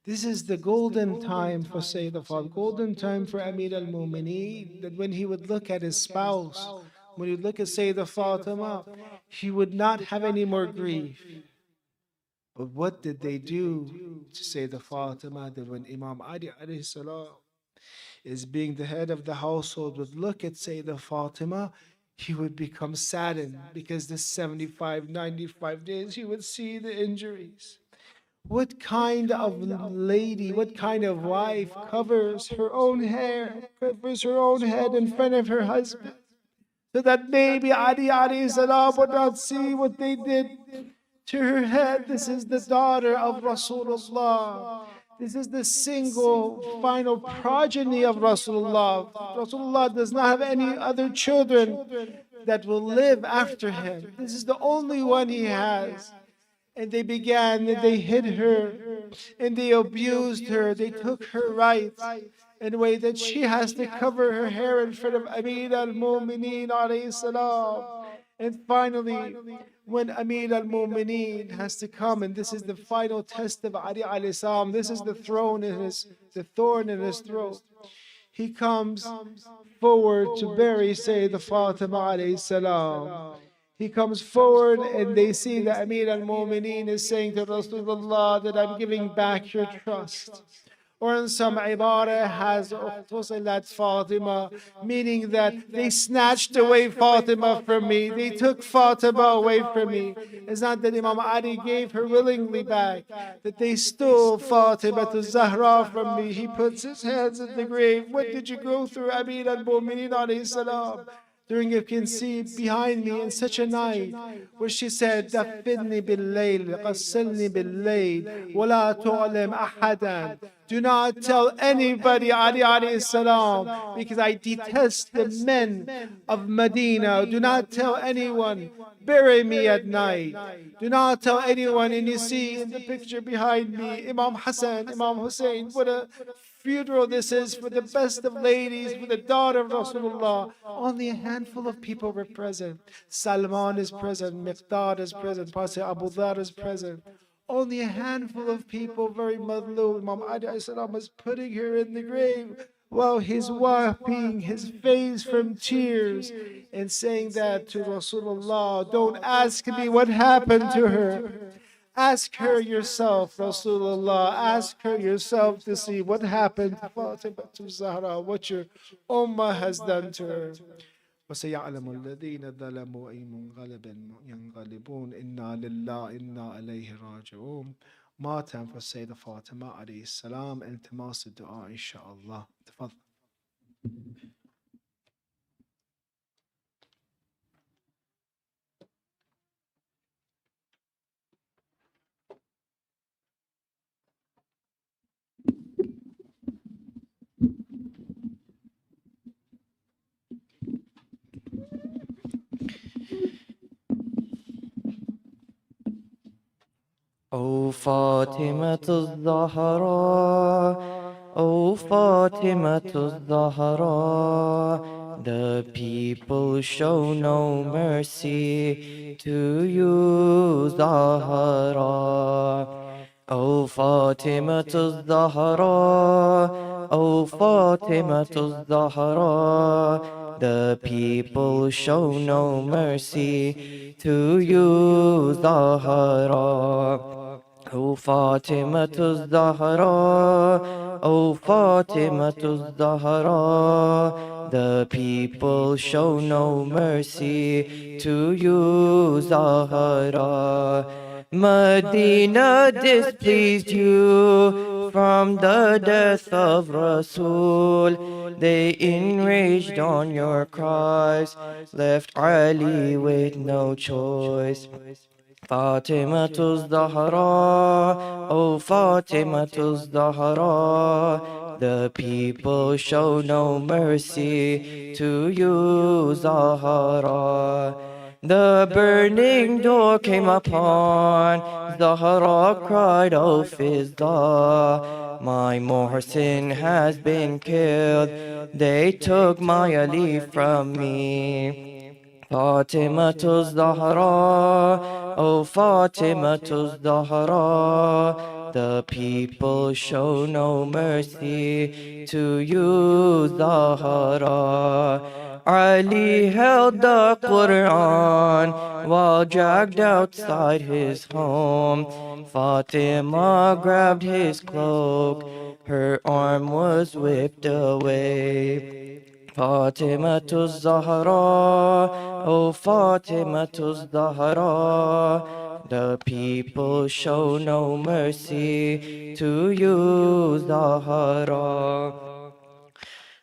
This is the golden time for Sayyidah Fatima, golden time for Amir al-Mu'mineen, that when he would look at his spouse, when he would look at Sayyidah Fatima, he would not have any more grief. But what did they do to Sayyidah Fatima? That when Imam Ali alayhi salam is being the head of the household, would look at Sayyidah Fatima, he would become saddened because the 75, 95 days he would see the injuries. What kind of lady, what kind of wife covers her own hair, covers her own head in front of her husband, so that maybe Ali alayhi salam would not see what they did to her head? This is the daughter of Rasulullah. This is the single final progeny of Rasulullah. Rasulullah does not have any other children that will live after him. This is the only one he has. And they began, and they hid her, and they abused her. They took her rights in a way that she has to cover her hair in front of Amir al-Mu'mineen alayhi salam. And finally, when Amir al-Mu'mineen has to come, and this is the final test of Ali alayhi salam, this is the thorn in his throat. He comes forward to bury Sayyidah Fatima alayhi salam. He comes forward and they see that Amir al-Mu'mineen is saying to Rasulullah that I'm giving back your trust. Or in some ibara has Uqtusilat Fatima, meaning that they snatched away Fatima from me. They took Fatima away from me. It's not that Imam Ali gave her willingly back, that they stole Fatima to Zahra from me. He puts his hands in the grave. What did you go through, Amir al-Mu'mineen alayhi salam? During you can see behind me in such a night where she said, "Dafinni bil-layl, qassilni bil-layl, wa la tu'lim ahadan." Do not tell anybody, Ali alayhi salam, because I detest the men of Medina. Do not tell anyone. Bury me at night. Do not tell anyone. And you see in the picture behind me, Imam Hassan, Imam Hussein. What a funeral this is for the best of ladies, for the daughter of Rasulullah. Only a handful of people were present. Salman is present, Miqdad is present, Pastor Abu Dhar is present. Only a handful of people, very madloom. Imam Ali alayhi salam was putting her in the grave while he's wiping his face from tears and saying that to Rasulullah, don't ask me what happened to her. Ask her yourself, Rasulullah. Ask her yourself to see what happened to Fatima to Zahra, what your ummah has done to her. وسيعلم الذين ظلموا أي منقلب ينقلبون إنا لله إنا إليه راجعون. ماتم for Sayyida Fatima عليه السلام. التماس الدعاء إن شاء الله. تفضل. O Fatima Zahra, O Fatima Zahra, the people show no mercy to you, Zahra. O Fatima Zahra, O Fatima Zahra, the people show no mercy to you, Zahra. O Fatima Zahra, O Fatima Zahra, the people show no mercy to you, Zahra. Medina displeased you from the death of Rasul. They enraged on your cries, left Ali with no choice. Fatima Zahra, O Fatima Zahra, the people show no mercy to you, Zahra. The burning door came upon Zahra, cried, O Fizda, my Muhsin has been killed, they took my Ali from me. Fatima Zahra, O Fatima Zahra, the people show no mercy to you, Zahra. Ali held the Quran while dragged outside his home. Fatima grabbed his cloak, her arm was whipped away. Fatima Zahra, O Fatima Zahra, the people show no mercy to you, Zahra.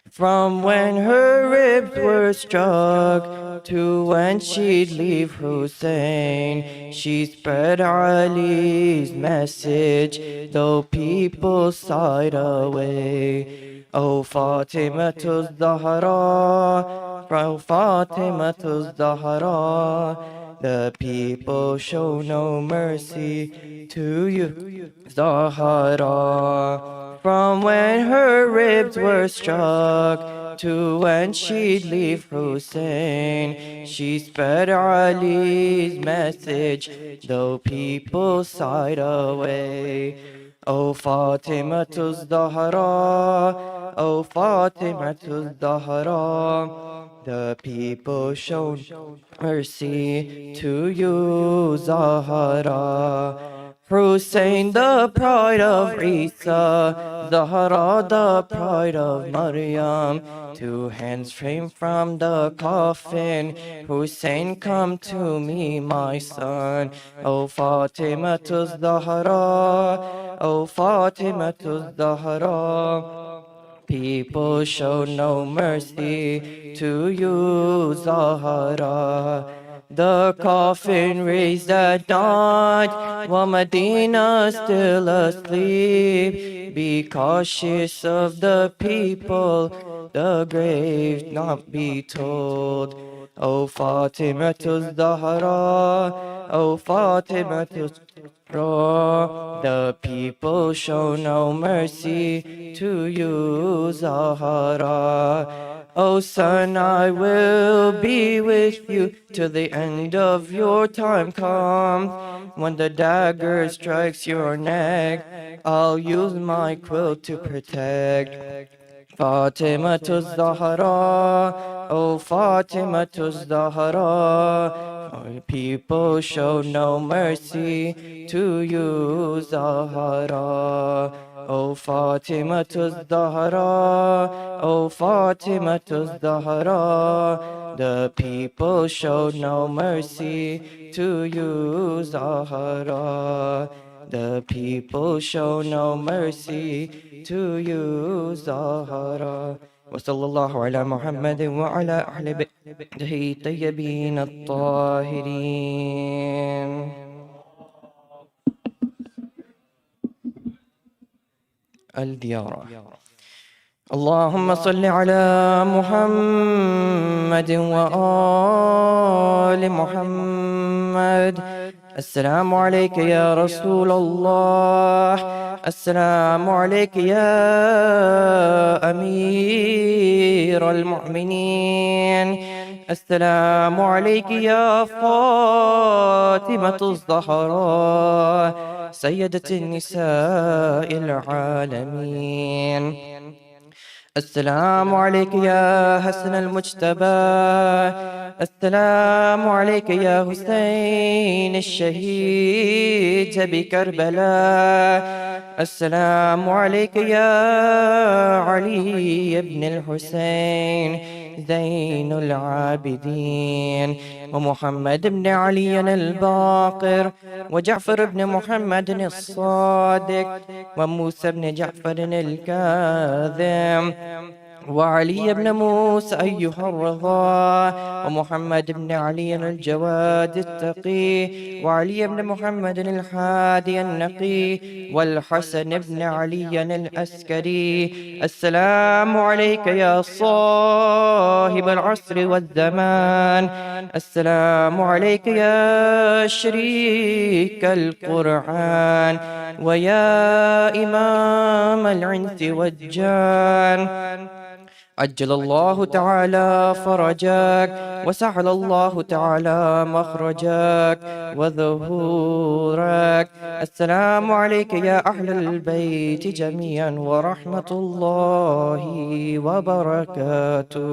From when her ribs were struck to when she'd leave Hussein, she spread Ali's message, though people sighed away. O Fatima Zahra, O Fatima Zahra, the people show no mercy to you, Zahra. From when her ribs were struck to when she'd leave Hussein, she spread Ali's message, though people sighed away. O Fatima Zahra, O Fatima Zahra, the people show mercy to you, Zahra. Hussein, the pride of Isa, Zahra, the pride of Maryam, two hands framed from the coffin. Hussein, come to me, my son. O Fatima Zahra, O Fatima Zahra, people show no mercy to you, Zahra. The coffin raised at night, while Medina still asleep. Be cautious of the people, the grave not be told. O Fatima Zahra, O Fatima Zahra, the people show no mercy to you, Zahra. O Son, I will be with you till the end of your time comes. When the dagger strikes your neck, I'll use my quill to protect. Fatima to Zahra, oh Fatima to Zahra, people show no mercy to you, Zahra. Oh Fatima to Zahra, oh Fatima to Zahra, the people show no mercy to you, Zahra. The people show no mercy to you, Zahra. وصلى الله على محمد وعلى أهل بيته الطيبين الطاهرين. الديارة. اللهم صل على محمد وآل محمد. السلام عليك يا رسول الله، السلام عليك يا أمير المؤمنين، السلام عليك يا فاطمة الزهراء سيدة النساء العالمين. السلام عليك يا حسن المجتبى، السلام عليك يا حسين الشهيد بكربلاء، السلام عليك يا علي بن الحسين زين العابدين، ومحمد بن علي الباقر، وجعفر بن محمد الصادق، وموسى بن جعفر الكاظم، وعلي بن موسى أيها الرضا، ومحمد بن علي الجواد التقي، وعلي بن محمد الحادي النقي، والحسن بن علي الأسكري. السلام عليك يا صاحب العصر والزمان، السلام عليك يا شريك القرآن، ويا إمام العنس والجان. عجل الله تعالى فرجك، وسهل الله تعالى مخرجك وظهورك. السلام عليك يا أهل البيت جميعا ورحمة الله وبركاته.